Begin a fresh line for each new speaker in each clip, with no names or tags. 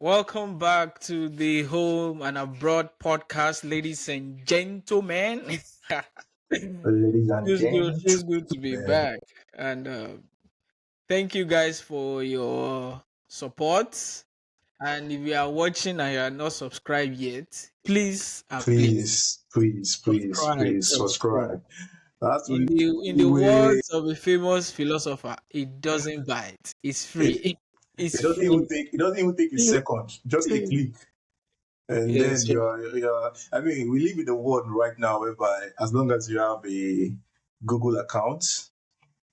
Welcome back to the Home and Abroad podcast, ladies and gentlemen.
Ladies and
Feels good to be
gentlemen,
back. And thank you guys for your support. And if you are watching and you are not subscribed yet, please and please subscribe.
please subscribe. That's
In
the
the
way.
words of a famous philosopher, it doesn't bite. It's
It,
free. It's
it doesn't even
free.
take. It doesn't even take a second. Just a click, and then
Yes.
you're. I mean, we live in a world right now whereby, as long as you have a Google account,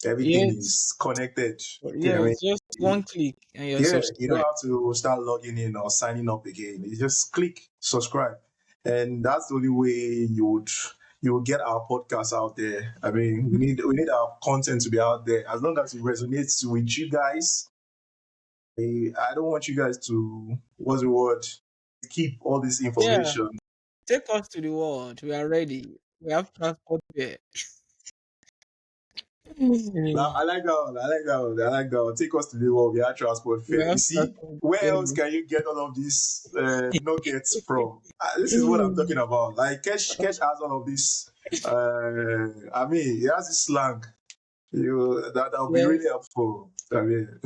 everything
Yes.
is connected. I
Yes, just
mean,
one click and you're
yeah, you don't
subscribed.
have to start logging in or signing up again. You just click subscribe, and that's the only way you would get our podcast out there. I mean, we need our content to be out there. As long as it resonates with you guys, I don't want you guys to what's the word keep all this
Yeah,
information.
take us to the world. We are ready. We have transport there.
I like that one. I like that one. I like that one. Take us to the world. We are transport
We
fair. You
have
see,
transport
where
there.
else can you get all of these nuggets from? This is what I'm talking about. Like Kesh has all of this. I mean, he has this slang. That'll be
Yes,
really helpful. I mean,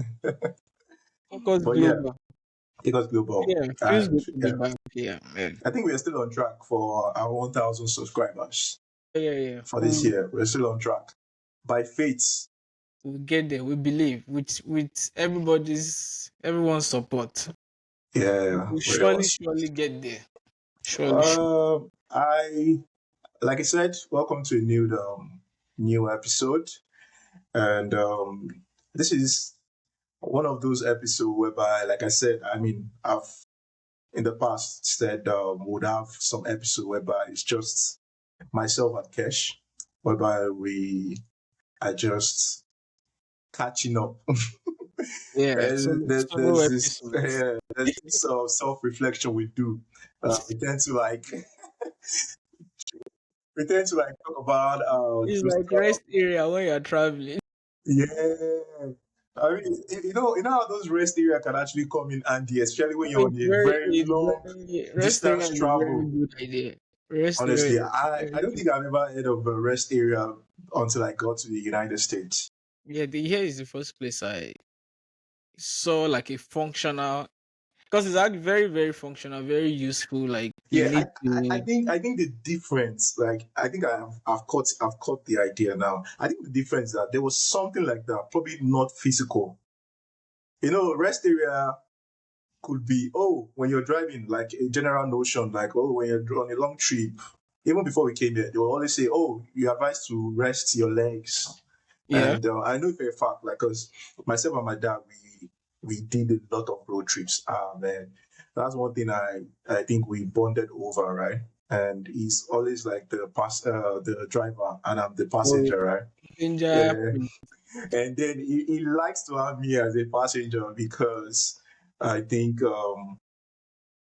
focus
but yeah,
global.
take us global,
Yeah, feels
and
good to be
yeah,
back here, man.
I think we're still on track for our 1,000 subscribers
Yeah.
for this year. We're still on track by faith.
We'll get there. We believe with everyone's support.
Yeah,
We'll
we're the
surely,
ones.
surely get there. Surely.
I like I said, welcome to a new episode, and this is one of those episodes whereby, like I said, I mean, I've in the past said would have some episode whereby it's just myself and Kesh, whereby we are just catching up.
Yeah. So
And
solo episodes.
there's this self reflection we do. We tend to like talk about
It's
just
like rest area when you're traveling.
yeah. I mean, you know how those rest area can actually come in handy, especially when you're on a very
It's
long
very rest area
distance
is a very
travel.
good idea. Rest area
Honestly,
is
I
very
don't
good.
think I've ever heard of a rest area until I got to the United States.
Yeah, here is the first place I saw like a functional because it's actually very, very functional, very useful. Like you
Yeah,
need to
I think the difference, like I think I've caught the idea now. I think the difference is that there was something like that, probably not physical. Rest area could be, when you're driving, like a general notion, like, when you're on a long trip, even before we came here, they will always say, you advise to rest your legs.
yeah.
And I know for a fact, like, because myself and my dad, we did a lot of road trips. Ah, man, that's one thing I think we bonded over, right? And he's always like the driver, and I'm the
So
passenger, right?
danger
Yeah, and then he likes to have me as a passenger because I think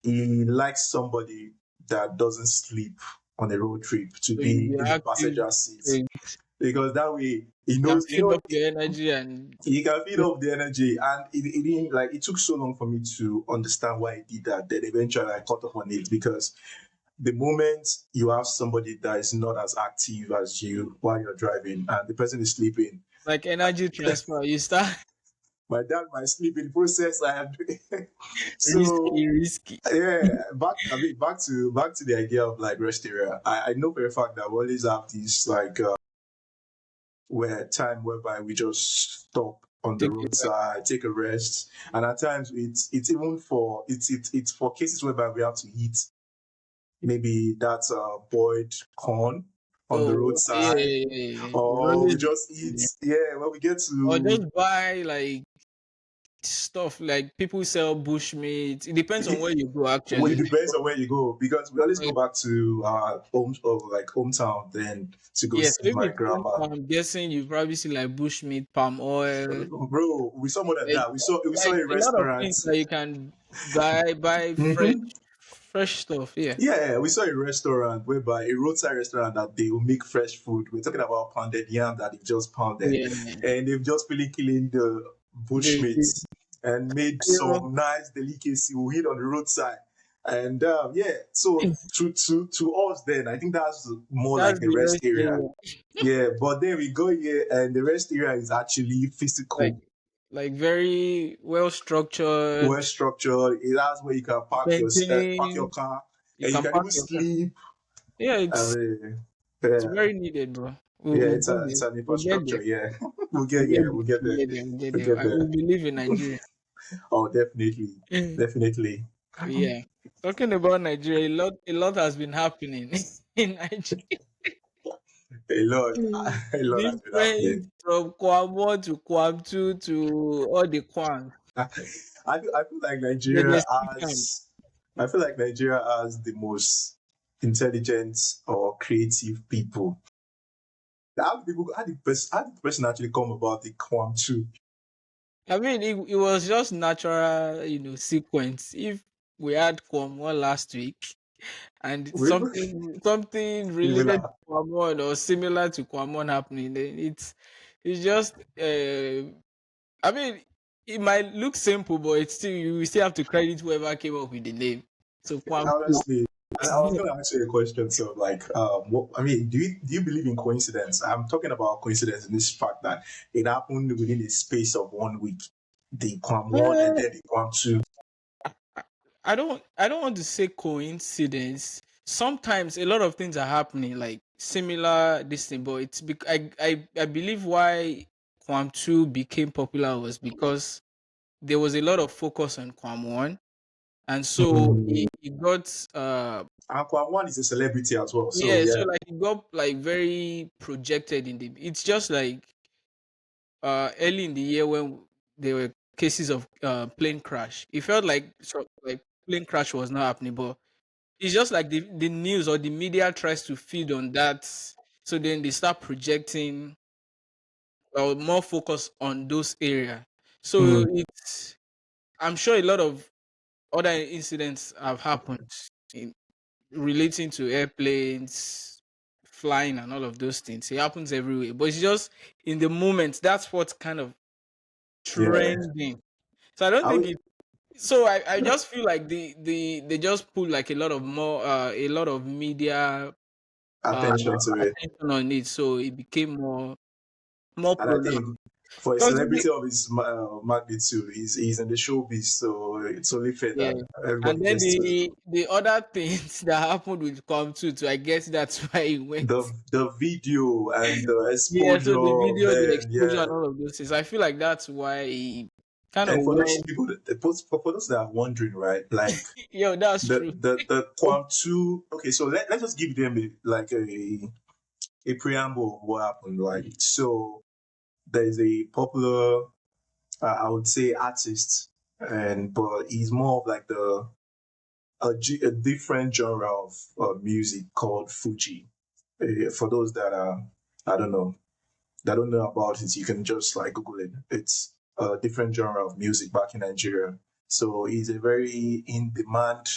he likes somebody that doesn't sleep on a road trip to
so you'll
be
be
in the
active.
passenger seat,
So
because that way he
you can
knows,
feed up your energy and
he can feed off the energy. And it didn't, like, it took so long for me to understand why he did that. Then eventually I caught up on it, because the moment you have somebody that is not as active as you while you're driving and the person is sleeping,
like energy transfer. You start
my dad might sleep in the process. I am so
risky.
yeah. Back to the idea of like rest area. I know for a fact that we always have this like where time whereby we just stop on the
Take it back.
roadside, take a rest, and at times it's even for it's for cases whereby we have to eat maybe that's boiled corn on the
Oh yeah,
roadside,
we
or we
always
just eat, yeah, when we get
or
to
just buy like stuff like people sell bushmeat. It depends on where you go
well, it
actually.
depends on where you go, because we always go back to our home, or like hometown, then to go
Yeah, so
see
if
my
it's
grandma.
I'm guessing you probably see like bushmeat, palm oil,
Bro, we saw more than that. We saw a
a lot of
restaurant.
things that you can buy
Mhm.
fresh stuff. Yeah,
Yeah, we saw a restaurant whereby a roadside restaurant that they will make fresh food. We're talking about pounded yam that they've just pounded,
yeah.
and they've just really killing the
The
bushmeat. and made
You
some nice delicacy we hid on the roadside. And yeah, so
know,
to us then, I think that's more
that's
like the
the
rest
rest
area.
area.
Yeah, but then we go here, and the rest area is actually
Like
physical,
very well
well
structured,
structured. That's where you can park your
maintaining.
car,
You
and you
can
can
park
even
your car.
sleep.
Yeah,
I
it's
mean,
it's
yeah,
very needed, bro.
yeah,
We'll go
it's
there.
an
We'll get
infrastructure.
there.
Yeah, we'll
We'll
get
get
yeah,
there.
we'll get
We'll
there,
get there. We'll get
we'll
there.
get
We
there.
believe in Nigeria.
Oh, definitely, definitely.
Yeah. Talking about Nigeria, a lot has been happening in Nigeria.
A lot, a lot has been happening.
Different from Kwam 1 to Kwam 2 to all the Kwams.
I feel like
But
Nigeria
there's still time.
has, I feel like Nigeria has the most intelligent or creative people. How did the person actually come about the Kwam too?
I mean, it was just natural, sequence. If we had Kwam 1 last week and
Really
something related to
similar.
Kwam 1 or similar to Kwam 1 happening, then it's just I mean, it might look simple, but it's still you will still have to credit whoever came up with the name. So Kwam 2.
Honestly, I was going to ask you a question. So, like, what, I mean, do you believe in coincidence? I'm talking about coincidence in this fact that it happened within the space of 1 week. The Kwam one and then the Kwam two.
I don't want to say coincidence. Sometimes a lot of things are happening, like similar this thing, but I believe why Quam 2 became popular was because there was a lot of focus on Quam 1. And so
Mm.
it got
And Kwam one is a celebrity as well. So
yeah, so
yeah.
like it got like very projected in the it's just like early in the year when there were cases of plane crash. It felt like plane crash was not happening, but it's just like the news or the media tries to feed on that, so then they start projecting more focus on those areas. So
Mm.
it's I'm sure a lot of other incidents have happened in relating to airplanes, flying, and all of those things. It happens everywhere, but it's just in the moment. That's what's kind of
Yeah.
trending. So I don't
I
think
would,
it. So I just feel like they just put like a lot of media uh,
attention to it.
attention on it, so it became more
And I
pronounced.
think for a
Because
celebrity of his magnitude, he's in the showbiz, so it's only fair
yeah,
that
and
everybody
then
gets to
the other things that happened with Com too. So I guess that's why it went.
the video and the
Yeah, so the
exposure,
video, the
man.
exposure,
Yeah.
and all of those things. I feel like that's why it kind of
And for those
went.
people, for those that are wondering, right? Like
Yo, that's
the
true.
the Quam two. Okay, so let's just give them a preamble of what happened, right? So there's a popular, I would say, artist, and but he's more of like a different genre of music called Fuji. For those that are, I don't know, that don't know about it, you can just like Google it. It's a different genre of music back in Nigeria. So he's a very in demand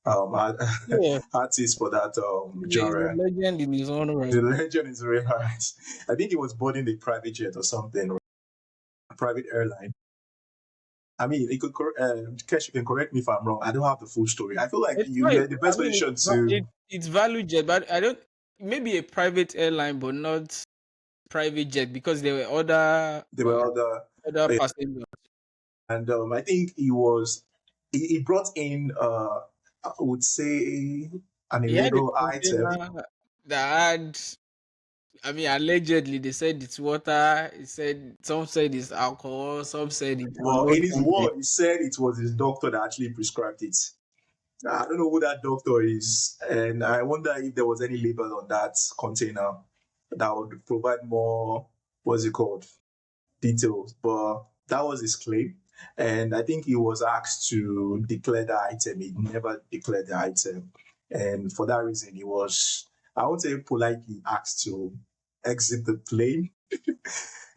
art-
Yeah,
artist for that
he's a
genre.
legend in his own right.
The legend is very hard. I think he was boarding a private jet or something, a private airline. I mean, Kesh, you can correct me if I'm wrong. I don't have the full story. I feel like
It's not.
you're in the
I
best
mean,
position to.
it's value jet, but I don't. Maybe a private airline, but not private jet because there were
There were other,
other
uh,
passengers.
and I think he brought in, I would say, an
He had a
illegal item.
container that had. I mean, allegedly they said it's water. He said some said it's alcohol. Some said it's
Well,
unknown
in his
something.
word, he said it was his doctor that actually prescribed it. I don't know who that doctor is, and I wonder if there was any label on that container that would provide more, what's it called, details. But that was his claim, and I think he was asked to declare the item. He never declared the item, and for that reason, he was, I would say, politely asked to exit the plane.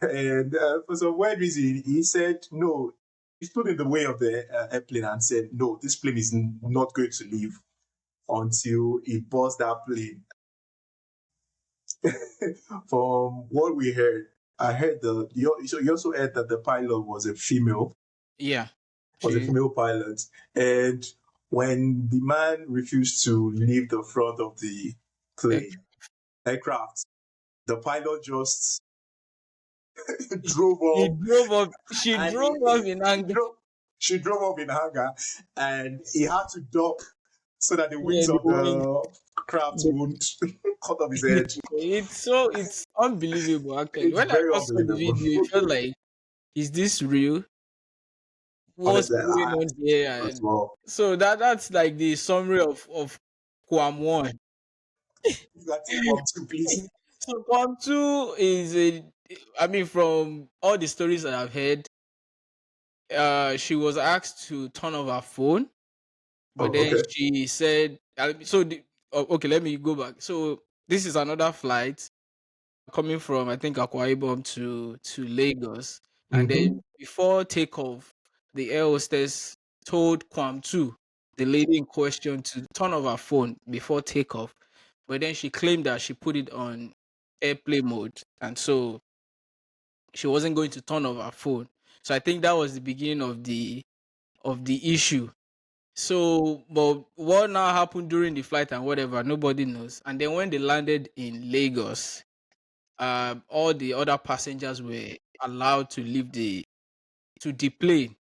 And for some weird reason, he said no. He stood in the way of the airplane and said, "No, this plane is not going to leave until he boards that plane." From what we heard, I heard so you also heard that the pilot was a female.
Yeah.
Was a
She
female pilot. And when the man refused to leave the front of the
like
plane, aircraft, the pilot just drove off
she
and
drove off in anger.
she drove off in anger and he had to dock so that the
Yeah,
wings
the
of
wings.
the craft won't cut off his head.
It's unbelievable actually.
It's
When I
very
first saw the
unbelievable.
video, it felt like, is this real? What's
Honestly,
going
I
on here?
as
And
well.
so that's like the summary of Kwam one.
That's one two, please.
So Kwam two is a, I mean, from all the stories that I've heard, she was asked to turn off her phone, but
Oh,
then
okay.
she said, okay, let me go back. So this is another flight coming from, I think, Akwa Ibom to Lagos, and
Mm-hmm.
then before takeoff, the air hostess told Kwam two, the lady in question, to turn off her phone before takeoff, but then she claimed that she put it on airplane mode, and so she wasn't going to turn off her phone. So I think that was the beginning of the issue. So, but what now happened during the flight and whatever, nobody knows. And then when they landed in Lagos, all the other passengers were allowed to leave the plane,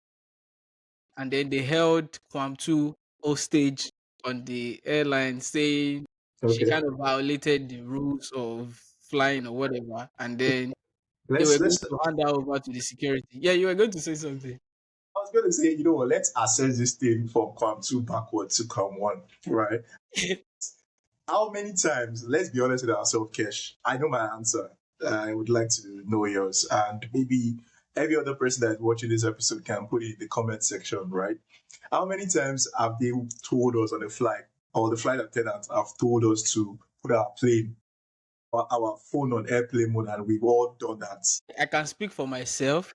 and then they held Kwamtu hostage on the airline, saying she
Okay.
kind of violated the rules of flying or whatever, and then they were
Let's
going
let's
to hand her over to the security. Yeah, you were going to say something.
I was gonna say, you know what, let's assess this thing from Kwam 2 backward to Kwam 1, right? How many times, let's be honest with ourselves, Kesh, I know my answer. I would like to know yours. And maybe every other person that is watching this episode can put it in the comment section, right? How many times have they told us on the flight, or the flight attendants have told us to put our phone on airplane mode, and we've all done that?
I can speak for myself.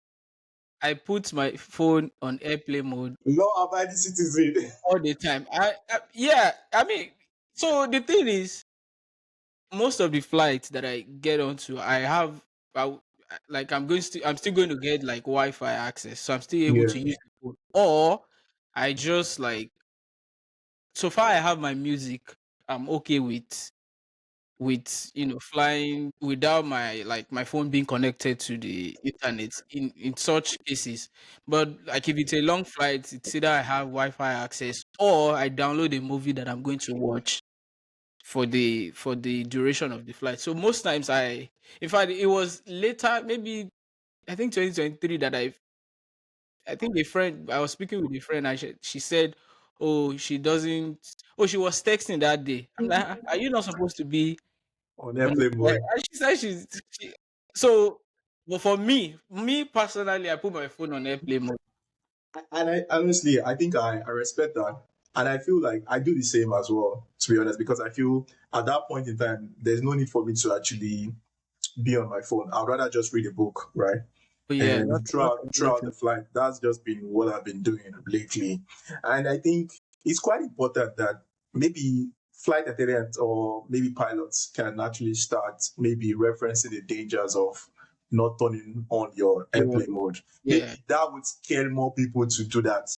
I put my phone on airplane mode
Law abiding citizen.
all the time. Yeah, I mean, so the thing is, most of the flights that I get onto, I, like I'm still going to get like Wi-Fi access, so I'm still able
Yeah.
to use the phone. Or I just like, so far I have my music. I'm okay with flying without my phone being connected to the internet in such cases. But like if it's a long flight, it's either I have Wi-Fi access or I download a movie that I'm going to watch for the duration of the flight. So most times in fact, it was later, maybe I think 2023, that I think a friend, I was speaking with a friend, and she said, oh, she doesn't, oh, she was texting that day. I'm like, "Ah, are you not supposed to be
On
on the
airplane
flight?"
mode.
And she said so, but for me personally, I put my phone on airplane mode.
And I honestly, I think I respect that. And I feel like I do the same as well, to be honest, because I feel at that point in time, there's no need for me to actually be on my phone. I'd rather just read a book, right?
But yeah,
And
that's another
throughout
thing.
the flight, that's just been what I've been doing lately. And I think it's quite important that maybe flight attendants or maybe pilots can actually start maybe referencing the dangers of not turning on your
Yeah,
airplane mode.
yeah.
Maybe that would scare more people to do that.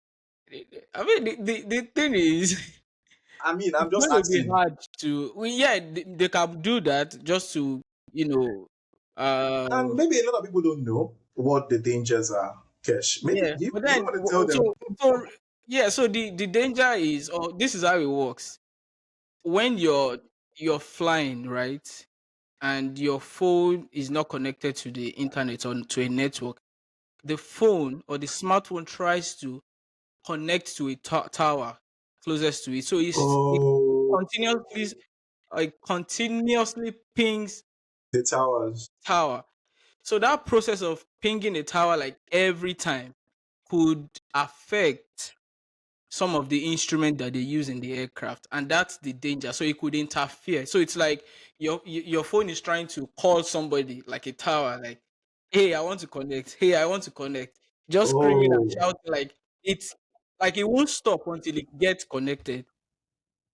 I mean, the thing is,
I mean, I'm
it's
just
going to be
asking.
hard to. Well, yeah, they can do that just to, you know,
And maybe a lot of people don't know what the dangers are, Kesh. Maybe
yeah. But
you
then,
want to tell them.
yeah. So the danger is, or this is how it works. When you're flying, right, and your phone is not connected to the internet or to a network, the phone or the smartphone tries to connect to a tower closest to it. So it
Oh,
continuously continuously pings
the towers.
tower. So that process of pinging a tower like every time could affect some of the instrument that they use in the aircraft, and that's the danger. So it could interfere. So it's like your phone is trying to call somebody like a tower, like, hey, I want to connect. Hey, I want to connect. Just screaming and
Oh,
shouting, like it's like it won't stop until it gets connected.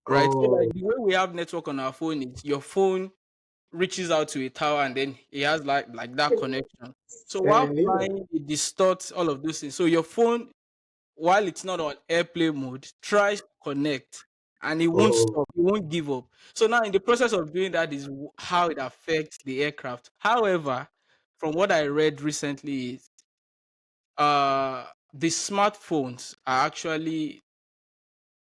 Right. So like
oh,
the way we have network on our phone is your phone reaches out to a tower and then he has like that connection. So while
Yeah.
flying, it distorts all of those things. So your phone, while it's not on airplane mode, tries to connect and it won't
Oh,
stop, it won't give up. So now in the process of doing that is how it affects the aircraft. However, from what I read recently is the smartphones are actually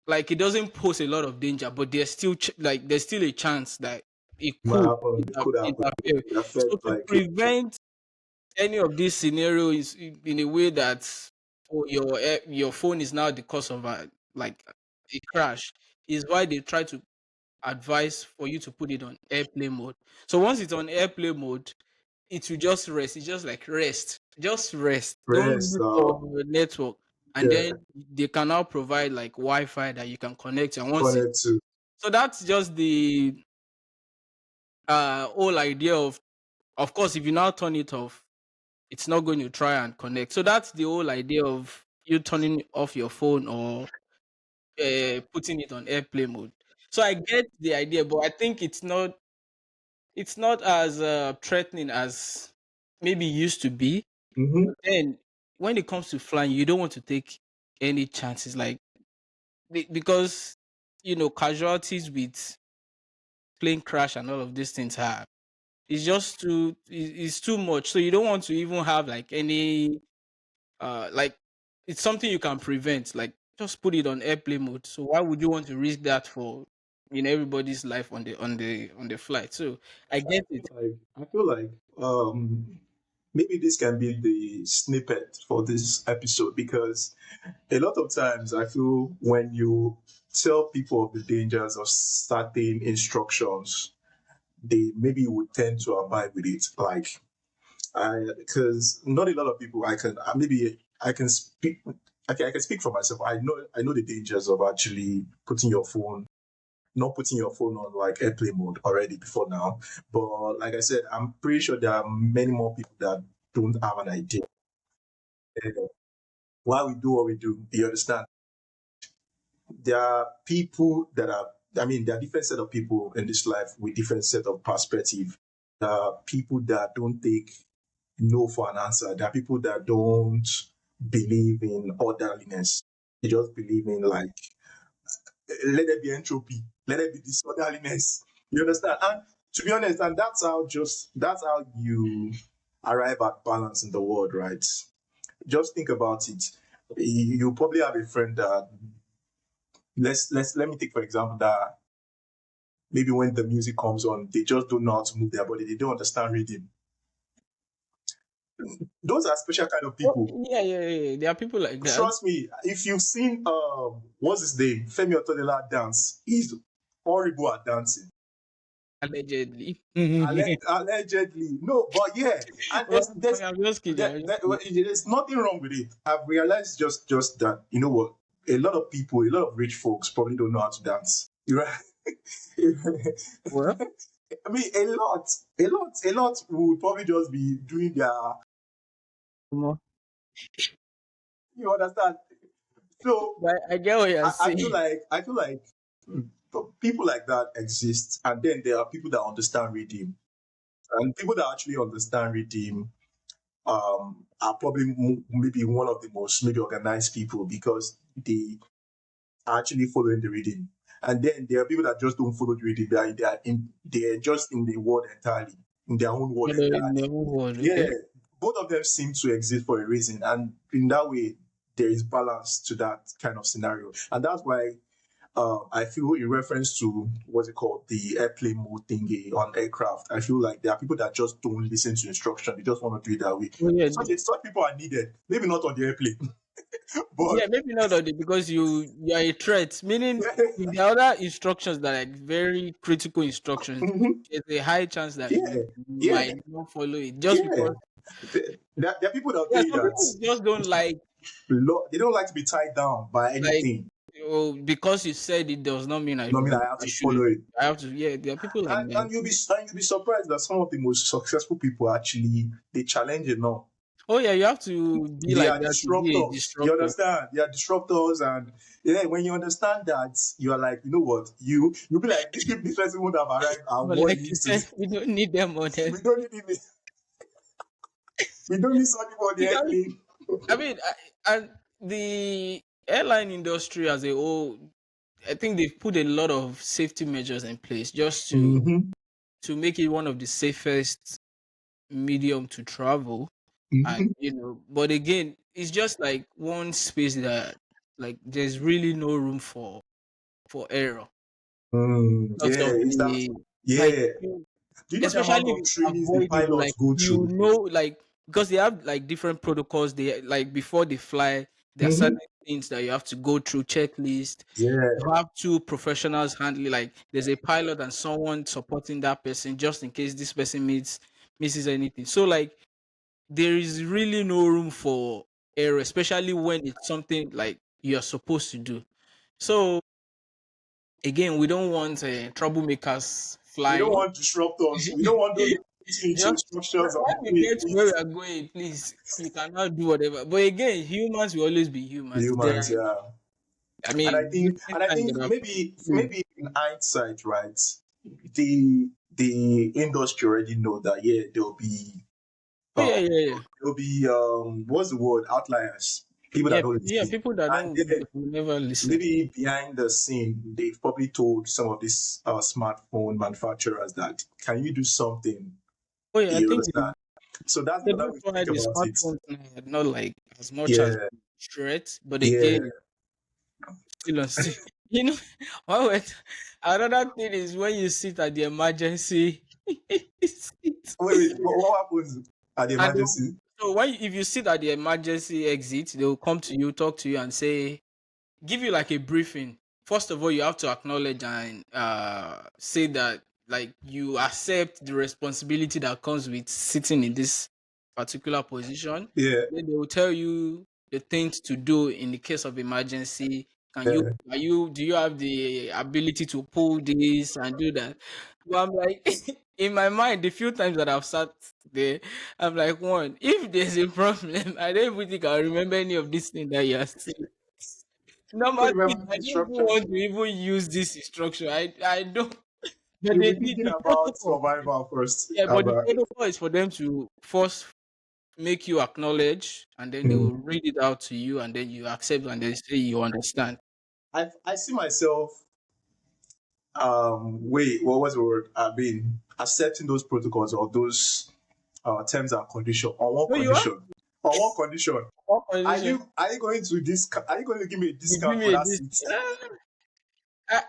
like it doesn't pose a lot of danger, but there's still there's still a chance that it
might
could
happen. It could happen.
interfere.
It
So
affect
to
like
prevent any of these scenarios in a way that oh, your phone is now the cause of a crash is why they try to advise for you to put it on airplane mode. So once it's on airplane mode, it will just rest. It's just like rest. Just rest. Don't
rest.
look for network. And
Yeah,
then they can now provide like Wi-Fi that you can connect. And once it
connect to.
so that's just the whole idea of course if you now turn it off, it's not going to try and connect. So that's the whole idea of you turning off your phone or putting it on airplane mode. So I get the idea, but I think it's not as threatening as maybe it used to be.
Mm-hmm.
But then when it comes to flying, you don't want to take any chances, like because casualties with plane crash and all of these things are it's just it's too much. So you don't want to even have like any like it's something you can prevent. Like just put it on airplane mode. So why would you want to risk that for everybody's life on the flight? So I get it.
I feel like maybe this can be the snippet for this episode because a lot of times I feel when you tell people of the dangers of certain instructions, they maybe would tend to abide with it. Like I, because not a lot of people I can maybe I can speak. I can speak for myself. I know the dangers of actually putting your phone not putting your phone on like airplane mode already before now. But like I said, I'm pretty sure there are many more people that don't have an idea why we do what we do. You understand? There are people that are there are different set of people in this life with different set of perspective. There are people that don't take no for an answer. There are people that don't believe in orderliness. They just believe in like let there be entropy, let there be disorderliness. You understand? And to be honest, and that's how you arrive at balance in the world, right? Just think about it. You probably have a friend that let me take for example that maybe when the music comes on, they just don't know how to move their body. They don't understand rhythm. Those are special kind of
Oh,
people.
yeah, yeah, yeah. There are people like that.
Trust me, if you've seen what's his name, Femi Otodola dance, he's horrible at dancing.
Allegedly.
Allegedly, no, but yeah, and
Well, I'm just kidding. I'm just kidding.
there's nothing wrong with it. I've realized just that you know what, a lot of people, a lot of rich folks probably don't know how to dance. You're right.
Well,
I mean, a lot would probably just be doing their.
more.
You understand? So
But I get what you're
I feel
saying.
like hmm, people like that exist, and then there are people that understand redeem, and people that actually understand redeem are probably maybe one of the most maybe organized people because they are actually following the reading. And then there are people that just don't follow the reading. They are just in the world entirely, in their own world
In the
entirely.
whole world,
Yeah,
okay?
both of them seem to exist for a reason, and in that way, there is balance to that kind of scenario, and that's why I feel in reference to what's it called, the airplane mode thingy on aircraft. I feel like there are people that just don't listen to instruction; they just want to do it that way.
Well, yeah,
Such people are needed. Maybe not on the airplane, but
yeah, maybe not on the because you are a threat. Meaning, in the other instructions that are like very critical instructions,
mhm,
there's a high chance that
yeah,
you
yeah,
might not follow it just
yeah.
because.
There are people that will
Yeah,
tell you
some
that
people just don't
they don't like to be tied down by
like
anything.
oh because you said it does not mean
No, I mean I have
I
to
should
follow it.
I have to. Yeah, there are people like
And
that.
you'll be surprised that some of the most successful people actually they challenge it now.
Oh yeah, you have to be
They
like
are
that to be a
disruptors. You
disruptor.
understand? They are disruptors, and yeah, when you understand that, you are like, you know what? You'll be like, this person would have arrived at
But
what
like
he
you
needs to.
said, we don't need them on it.
We don't need him. We don't need somebody on the
Because
airplane.
I mean, and the airline industry as a whole, I think they've put a lot of safety measures in place just
Mm-hmm.
to make it one of the safest medium to travel. And
Mm-hmm.
but again, it's just like one space that like there's really no room for error because
Yeah,
of
it's that.
the like
Yeah. Do you know the amount
especially if
of
it's
trainings the
avoidable,
pilots
like
go through?
like because they have like different protocols. They like before they fly, there are
Mm-hmm.
certain things that you have to go through checklist.
Yeah.
You have two professionals handling, like there's a pilot and someone supporting that person just in case this person misses anything. So like there is really no room for error, especially when it's something like you're supposed to do. So again, we don't want troublemakers
We don't
flying.
want disruptors. We don't want those putting into
Just
instructions
when
of
we
wait,
get to where
wait.
we are going, please, you cannot do whatever. But again, humans will always be humans.
Humans, yeah.
I
And I
mean,
think
different
and I
times
think
that have.
maybe in hindsight, right, the industry already know that yeah,
Oh yeah,
um
yeah, yeah.
there'll be what's the word, outliers, people that
Yeah,
don't
yeah.
listen.
People that
And
don't
then
will never listen.
maybe behind the scene, they've probably told some of these smartphone manufacturers that can you do something?
Oh yeah, I
You
think
understand? So that's
so
another
that's
way to
why
think
the
about it.
smartphones now are not like as much as
Yeah,
threat, but
yeah.
again, still on still. You know, one way, another thing is when you sit at the emergency seat.
Wait, what happens at the
And
emergency?
so when if you sit at the emergency exit, they will come to you, talk to you, and say, give you like a briefing. First of all, you have to acknowledge and say that like you accept the responsibility that comes with sitting in this particular position.
Yeah,
Then they will tell you the things to do in the case of emergency.
yeah.
Do you have the ability to pull this and do that? But I'm like, in my mind, the few times that I've sat there, I'm like, one, if there's a problem, I don't even think I'll remember any of these things that you are saying.
Who
Number two,
remembers
I
the
don't even
instructions?
want to even use this instruction. I don't. But
You'll be thinking
the
about
protocol,
survival first.
yeah, but the
About
protocol is for them to first make you acknowledge, and then they
Hmm.
will read it out to you, and then you accept, and they say you understand.
I see myself wait, what was the word? I've been accepting those protocols or those terms and condition on one
So you have
condition. On one condition.
one condition.
Are you going to are you going to give me a
You give
discount for
me a
that
this.
seat?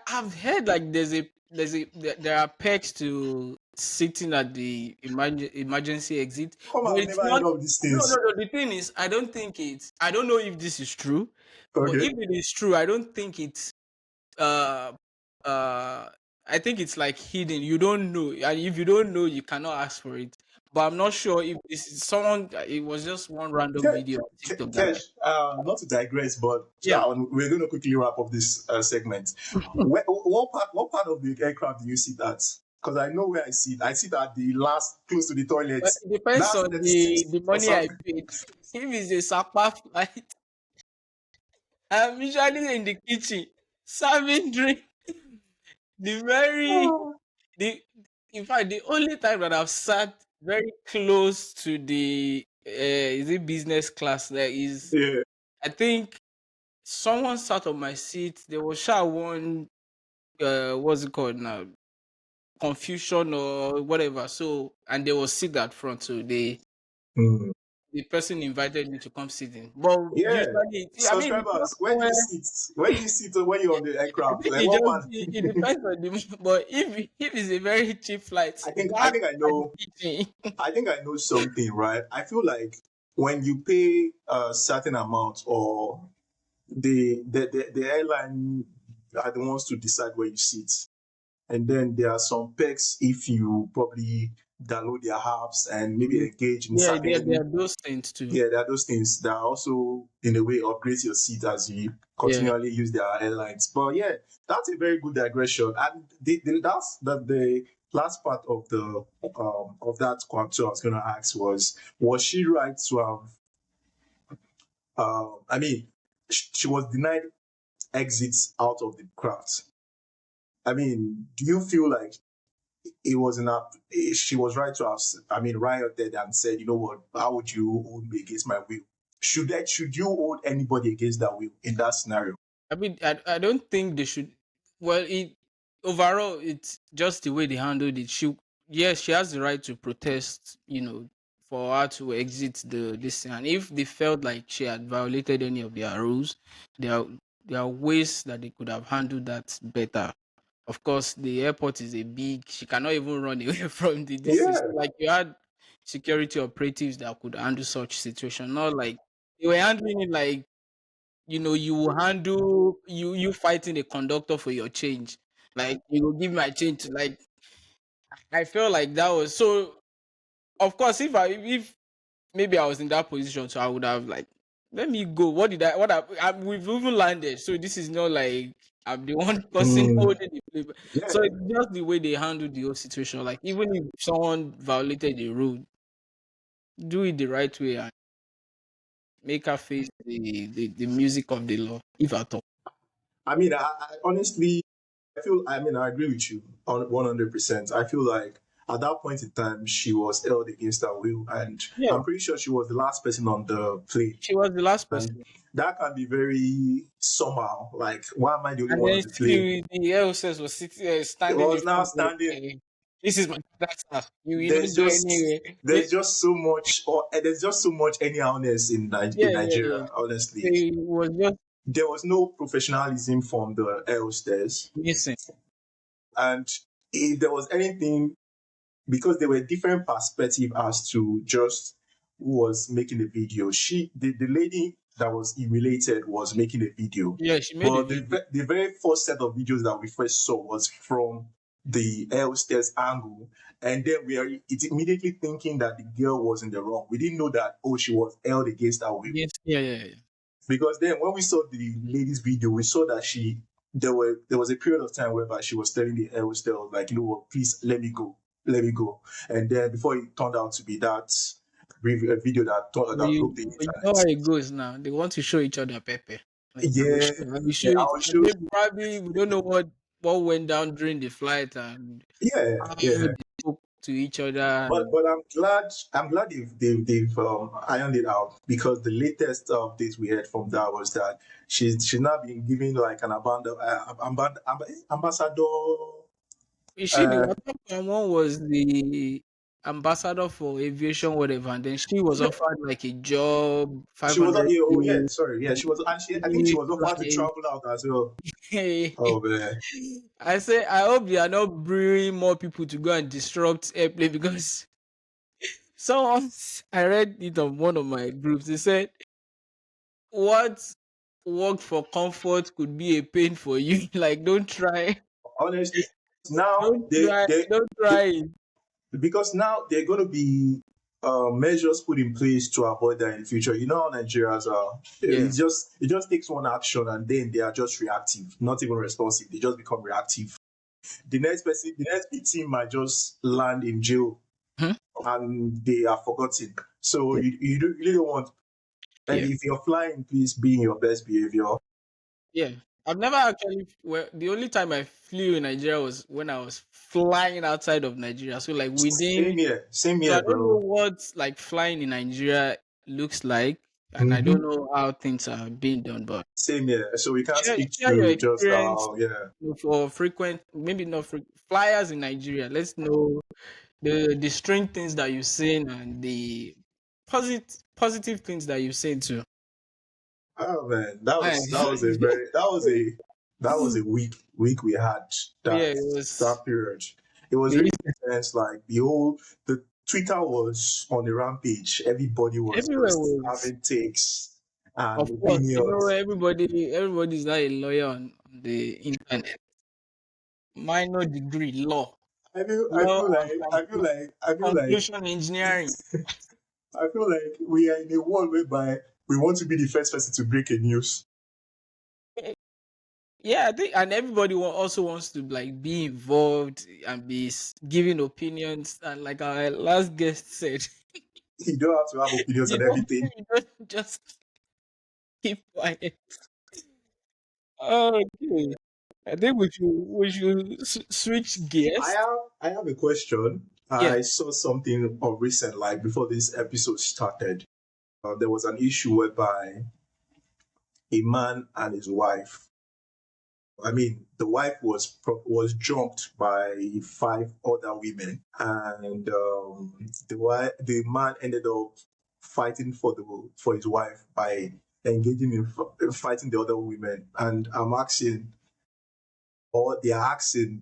I've heard like there are perks to sitting at the emergency exit,
Come
but
I've
it's
never heard
not.
of these
No, no,
things.
no. The thing is, I don't think it's. I don't know if this is true, but
Okay.
if it is true, I don't think it's. Uh, uh, I think it's like hidden. You don't know, and if you don't know, you cannot ask for it. But I'm not sure if this is someone. It was just one random video on TikTok that.
Kesh, not to digress, but
Yeah.
we're going to quickly wrap up this segment. What part of the aircraft do you sit at? Because I know where I sit. I sit at the last, close to the toilet.
But it depends
That's
on
36
the
or
money I
something.
paid. If it's a sapa flight, I'm usually in the kitchen serving drink. The very the In fact the only time that I've sat very close to the is it business class there is
Yeah.
I think someone sat on my seat. There was one what's it called now? Confusion or whatever. So and there was seat at front. So
Mm.
the person invited me to come sit in. But
Yeah.
usually, I mean, it's not
Subscribers, where do
somewhere.
you sit? Where do you sit when you're on the
I
aircraft?
think
Like what part?
it depends on the. But if it's a very cheap flight,
I
back
think I
at the
know
kitchen.
I think I know something, right? I feel like when you pay a certain amount or the airline are the ones to decide where you sit. And then there are some perks if you probably download their apps and maybe engage in
Yeah, there
certain,
are those things too.
yeah, there are those things that are also in a way upgrade your seat as you
Yeah.
continually use their airlines. But yeah, that's a very good digression. And the last part of that question I was going to ask was she right to have? I mean, she was denied exits out of the craft. I mean, do you feel like it was enough? She was right to have, I mean, rioted and said, you know what? How would you hold me against my will? Should you hold anybody against that will in that scenario?
I mean, I don't think they should. Well, it overall, it's just the way they handled it. Yes, she has the right to protest. For her to exit this thing. And if they felt like she had violated any of their rules, there are there are ways that they could have handled that better. Of course, the airport is a big. She cannot even run away from the distance.
Yeah.
Like you had security operatives that could handle such situation. Not like they were handling it like you will handle you fighting a conductor for your change. Like you will give my change. Like I felt like that was so. Of course, if maybe I was in that position, so I would have like let me go. What did I? We've even landed, so this is not like I'm the one person
Mm,
holding the paper.
yeah.
So it's just the way they handled the whole situation. Like even if someone violated the rule, do it the right way and make her face the music of the law, if at all.
I mean, I honestly, I mean, I agree with you on 100%. I feel like at that point in time, she was held against her will. And
Yeah,
I'm pretty sure she was the last person on the plane.
she was the last
And
person.
that can be very somehow. Like, why am I the only
And
one on
then
the plane?
the LSS was
It
standing in
was now
front of
standing.
me. This is my that's you
There's
don't go
just
anywhere.
there's just so much, or there's just so much anyhowness in
Yeah.
Nigeria. Honestly,
It was just
there was no professionalism from the hostess,
missing.
and if there was anything, because there were different perspectives as to just who was making the video. The lady that was related was making a video,
Yeah, she made a
but
video.
the very first set of videos that we first saw was from the hostess angle, and then we are it immediately thinking that the girl was in the wrong. We didn't know that, oh, she was held against her will.
Yes, yeah.
Because then when we saw the lady's video, we saw that there was a period of time whereby she was telling the hostess like, you know what, please let me go. And then before it turned out to be that video
But
that
you,
broke the
but you know how
internet.
it goes now. They want to show each other pepper. Like
Yeah,
I will show
yeah, I
it.
was
And
sure.
they probably we don't know what went down during the flight and
Yeah,
how
yeah.
they spoke to each other. And
But I'm glad they've ironed it out, because the latest update we heard from that was that she's not been given like an ambassador.
is she the
Uh,
one? I thought one was the ambassador for aviation, whatever, and then she was offered like a job,
She was, yeah, oh yeah,
500K,
sorry, yeah, she was, and I think she was offered to
flight.
travel out as well. Oh man,
I say I hope they are not bringing more people to go and disrupt airplane because someone I read it on one of my groups. They said what worked for comfort could be a pain for you. Like
honestly, now
don't
they
try it.
because now they're going to be measures put in place to avoid that in the future. You know how Nigerians are.
Yeah.
It just takes one action and then they are just reactive, not even responsive. They just become reactive. The next victim might just land in jail
Hmm?
and they are forgotten. So really don't want. And
Yeah.
if you're flying, please be in your best behavior.
Yeah. I've never actually well the only time I flew in Nigeria was when I was flying outside of Nigeria. So like within
Same
so I
here,
don't know
bro.
what like flying in Nigeria looks like and I don't
Hmm.
know how things are being done, but
Same here. So we can't speak
share your
to just
experience
yeah.
for frequent maybe not flyers in Nigeria. Let's know the strange things that you've seen and the positive things that you've seen too.
Oh man,
Aye.
that was a week we had
Yeah,
that
it was
that period. It was really intense. Like the Twitter was on the rampage. Everybody was
everywhere
just
was
having takes and
of course,
opinions.
everybody's not a lawyer on the internet. Minor degree law.
I feel I
law
feel
and
like I feel like I feel like
conclusion engineering.
I feel like we are in a world whereby we want to be the first person to break a news.
Yeah, I think, and everybody also wants to like be involved and be giving opinions. And like our last guest said,
You don't have to have opinions
you
on
don't,
everything.
you don't just keep quiet. Okay, I think we should switch
I
gears.
have I have a question.
Yeah,
I saw something of recent, like before this episode started. There was an issue whereby a man and his wife. I mean, the wife was jumped by five other women, and the man ended up fighting for his wife by engaging in fighting the other women. And I'm asking, or they are asking,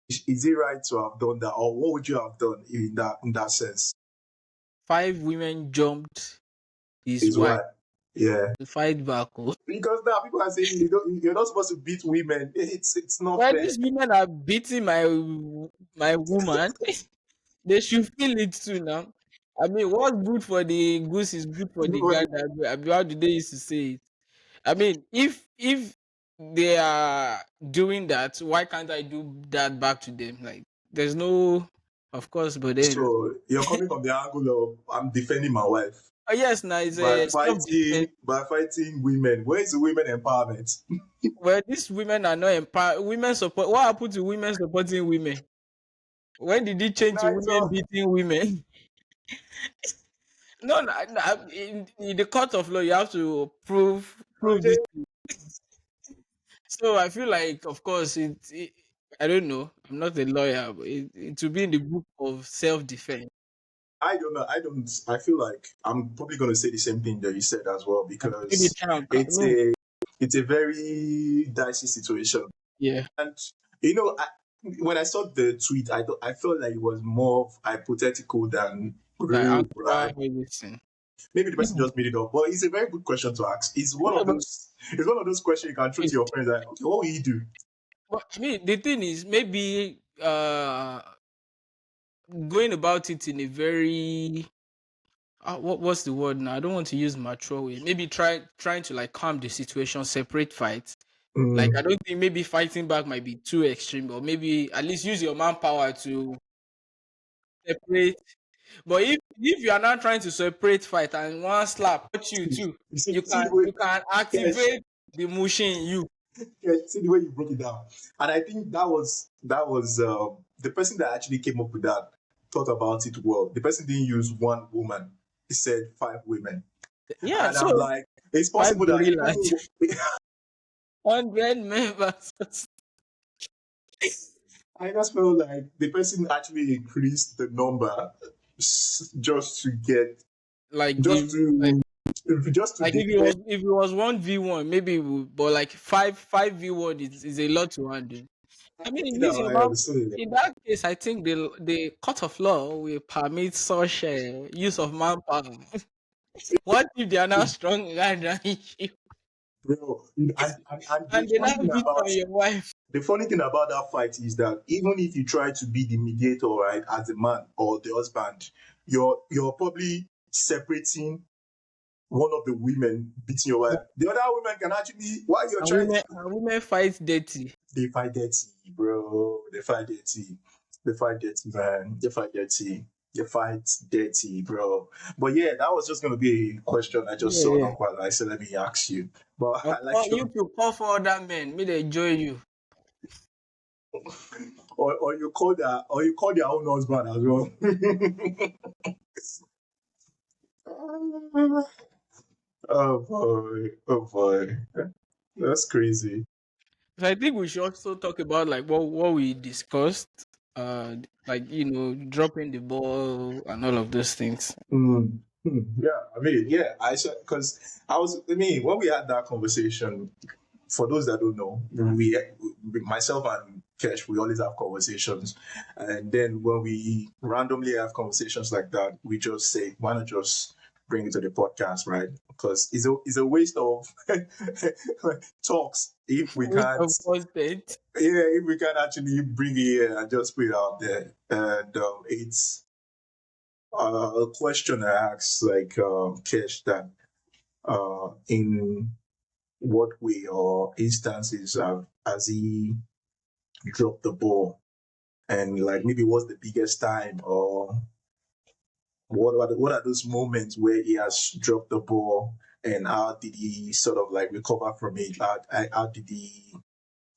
is it right to have done that, or what would you have done in that sense?
5 women jumped his
His
wife
wife, yeah.
to fight back. Oh.
Because now people are saying you're not supposed to beat women. It's not
Well,
fair.
these women are beating my woman. They should feel it too now. I mean, what's good for the goose is good for the
Everybody,
gander. I mean, how do they used to say it? I mean, if they are doing that, why can't I do that back to them? Like, there's no, of course, but then,
so you're coming from the angle of I'm defending my wife
oh yes, now it's a self defense.
by fighting women. Where is the women empowerment?
Well, these women are not empowered. Women support. What happened to women supporting women? When did it change to
Now it's
women
all
beating women? No, no, no, in the court of law, you have to prove
okay.
this. So I feel like, of course, I don't know. I'm not a lawyer, but it will be in the book of self defense.
I don't know. I don't. I feel like I'm probably going to say the same thing that you said as well
Maybe
because
try and
it's
no,
a very dicey situation.
yeah,
And you know, when I saw the tweet, I felt like it was more hypothetical than
like
real, right?
actual medicine.
Maybe the
Yeah,
person just made it up. But it's a very good question to ask. It's one
yeah,
of those. It's one of those questions you can throw to your friends. Like, okay, what will you do?
I mean, the thing is, maybe going about it in a very what's the word now? I don't want to use mature way. Maybe trying to like calm the situation, separate fights. Like I
Mm,
don't think maybe fighting back might be too extreme, or maybe at least use your manpower to separate. But if you are not trying to separate fight and one slap hurt you too,
you
you
see the way,
you can
yes,
activate the machine in you.
yes, see the way you broke it down. And I think that was the person that actually came up with that thought about it well. The person didn't use one woman. He said five women.
Yeah,
And I'm
so
like, it's
five
possible that
gorillas,
even
100 members,
I just felt like the person actually increased the number just to get
like
just
like
to just to
like
defend.
if it was 1v1, maybe but like five v1 is a lot to handle. I mean,
You
use
know,
your
I
mouth.
understand it.
In that case, I think the court of law will permit such use of manpower. What if they are now stronger than you
Bro, and
and they now beat on your wife?
the funny thing about that fight is that even if you try to be the mediator, right, as the man or the husband, you're probably separating one of the women beating your wife. The other women can actually while you're trying to
And women fight dirty.
they fight dirty, bro. They fight dirty. They fight dirty, man. They fight dirty. They fight dirty, bro. But yeah, that was just gonna be a question I just
Yeah,
saw
yeah.
now while I said let me ask you. But
Or
I like
you
your
to call for other men, may they join you.
or you call their own husband as well. Oh boy, oh boy. That's crazy.
So I think we should also talk about like what we discussed, like dropping the ball and all of those things.
Mm. Yeah, I mean, yeah, I said because I mean, when we had that conversation, for those that don't know, myself and Kesh, we always have conversations, and then when we randomly have conversations like that, we just say, why not just bring it to the podcast, right? Because it's a waste of talks if we
Waste
can't,
of content.
yeah, if we can actually bring it here and just put it out there. And it's a question I asked, like, Kesh, that in what way or instances has he dropped the ball, and like maybe what's the biggest time, or what are those moments where he has dropped the ball, and how did he sort of like recover from it? How did he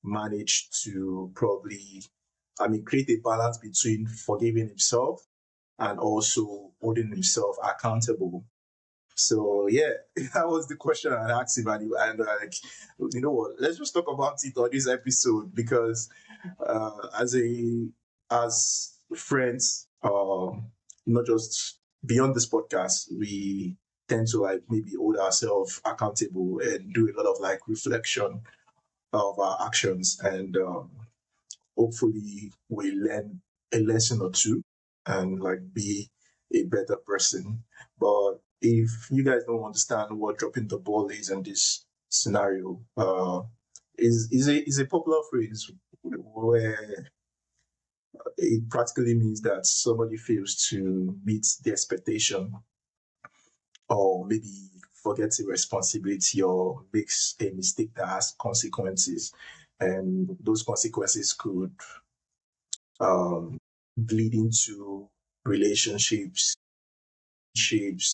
manage to probably, I mean, create a balance between forgiving himself and also holding himself accountable? So yeah, that was the question I asked him, and like, you know what? Let's just talk about it on this episode, because as friends, not just beyond this podcast, we tend to like maybe hold ourselves accountable and do a lot of like reflection of our actions, and hopefully we learn a lesson or two and like be a better person. But if you guys don't understand what dropping the ball is in this scenario, is a popular phrase where it practically means that somebody fails to meet the expectation, or maybe forgets a responsibility, or makes a mistake that has consequences, and those consequences could um, bleed into relationships, shapes,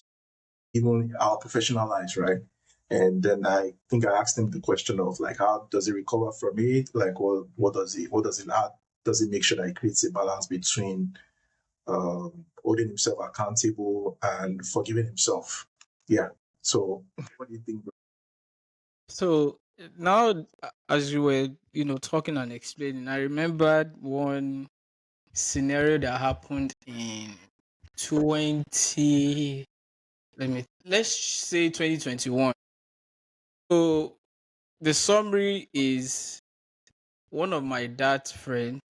even our professional lives, right? And then I think I asked him the question of like, how does he recover from it? Like, how does he make sure that he creates a balance between holding himself accountable and forgiving himself? Yeah. So, what do you think, bro?
So now, as you were, talking and explaining, I remembered one scenario that happened in 20. Let's say 2021. So the summary is, one of my dad's friend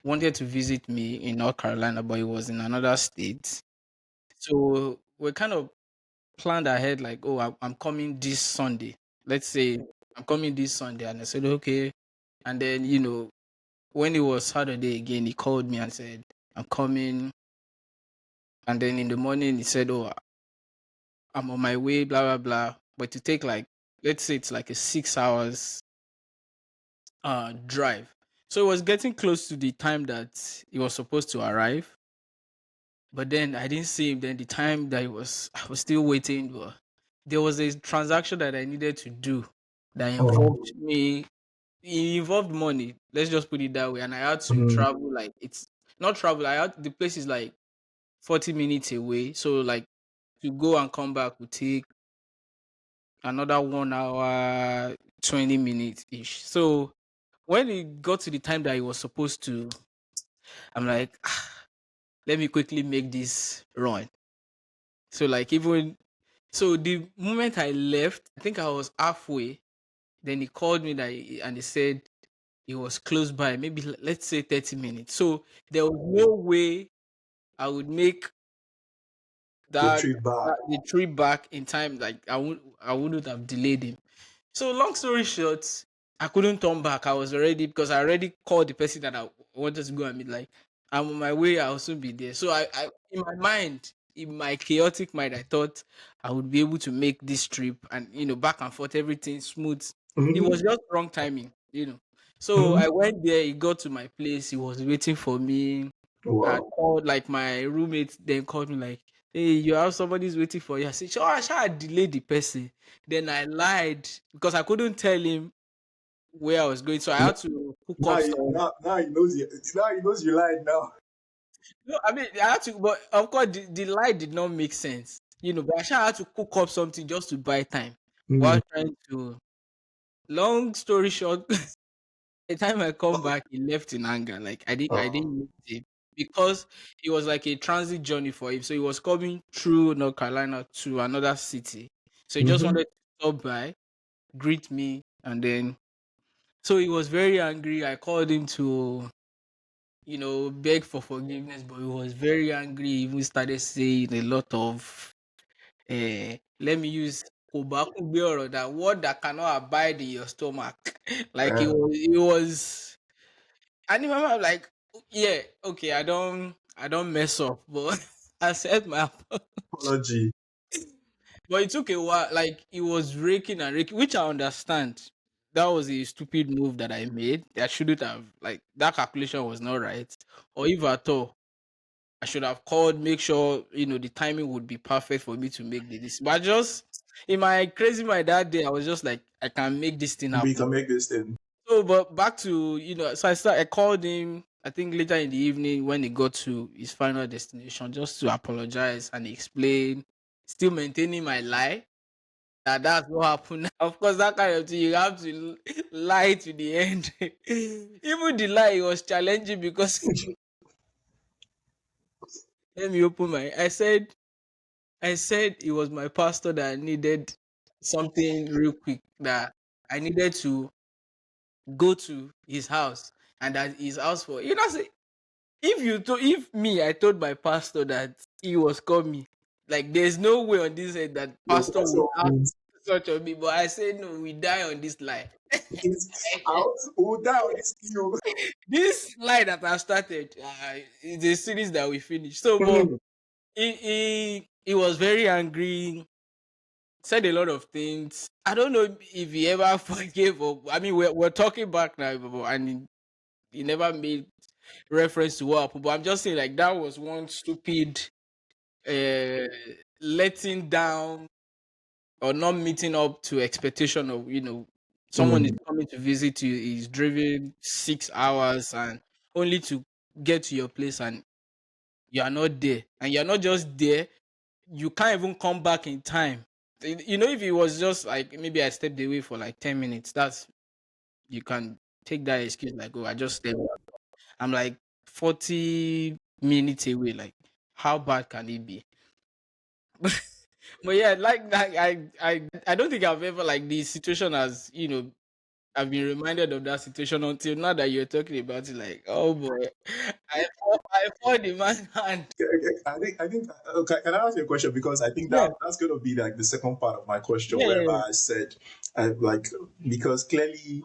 wanted to visit me in North Carolina, but he was in another state. So we kind of planned ahead, like, oh, I'm coming this Sunday. Let's say I'm coming this Sunday, and I said okay. And then when it was Saturday again, he called me and said, I'm coming. And then in the morning, he said, oh, I'm on my way, blah blah blah. But to take, like, let's say it's like a 6 hours drive. So it was getting close to the time that he was supposed to arrive. But then I didn't see him. Then the time that I was still waiting. But there was a transaction that I needed to do that
Oh,
involved me. It involved money. Let's just put it that way. And I had to
mm,
travel. Like, it's not travel. The place is like 40 minutes away. So like, to go and come back would take another 1 hour, 20 minutes ish. So when it got to the time that he was supposed to, I'm like, let me quickly make this run. So like, even so, the moment I left, I think I was halfway. Then he called me and he said he was close by, maybe let's say 30 minutes. So there was no way I would make
the
that,
trip back.
the trip back in time. Like, I wouldn't have delayed him. So long story short, I couldn't turn back. I was already, because I already called the person that I wanted to go and meet. Like, I'm on my way. I'll soon be there. So I in my mind, in my chaotic mind, I thought I would be able to make this trip, and back and forth, everything smooth. It was
Mm-hmm.
just wrong timing. So
Mm-hmm.
I went there. He got to my place. He was waiting for me. I
Wow.
called, like, my roommate. Then called me like, "Hey, you have somebody's waiting for you." I said, "Sure, I shall delay the person." Then I lied because I couldn't tell him where I was going, so I had to hook
Now,
up some.
now he knows you. Now he knows you lied now.
No, I mean, I had to, but of course the lie did not make sense. But I sure had to cook up something just to buy time
Mm.
while trying to. Long story short, by the time I come back, he left in anger. Like, I didn't
Oh.
meet him because it was like a transit journey for him. So he was coming through North Carolina to another city. So he just
Mm-hmm.
wanted to stop by, greet me, and then. So he was very angry. I called him to, beg for forgiveness, but he was very angry. He even started saying a lot of let me use Obakugbe or that word that cannot abide in your stomach. Like
Uh,
it was. I remember like, yeah, okay, I don't mess up, but I said my
apology.
but it took a while. Like it was raking and raking, which I understand. That was a stupid move that I made. I shouldn't have, like, that calculation was not right. Or if at all, I should have called, make sure the timing would be perfect for me to make this. But just in my crazy mind that day, I was just like, I can make this thing
We
happen.
can make this thing.
So, but back to so I called him. I think later in the evening when he got to his final destination, just to apologize and explain, still maintaining my lie that's what happened. Of course, that kind of thing you have to lie to the end. Even the lie was challenging because let me open my. I said it was my pastor that needed something real quick, that I needed to go to his house, and that his house for say, if me I told my pastor that he was coming, like there's no way on this end that
Your
pastor would have
person
such on me. But I said no, we die on this lie.
is out. Who die on this you?
This lie that I started is a series that we finished. So, but he was very angry, said a lot of things. I don't know if he ever forgave, or I mean, we're talking back now, and he never made reference to what happened. But I'm just saying, like, that was one stupid uh letting down or not meeting up to expectation of someone is
Mm,
coming to visit you, is driven 6 hours and only to get to your place, and you are not there, and you're not just there, you can't even come back in time. If it was just like maybe I stepped away for like 10 minutes, that's you can take that excuse, like, oh, I just stepped. I'm like 40 minutes away. Like, how bad can it be? But yeah, like that, I don't think I've ever, like, the situation has, I've been reminded of that situation until now that you're talking about it. Like, oh boy, I fought the man's hand.
I think. Okay, can I ask you a question? Because I think
Yeah,
that's going to be like the second part of my question,
yeah, yeah,
whereby
yeah.
I said, like, because clearly,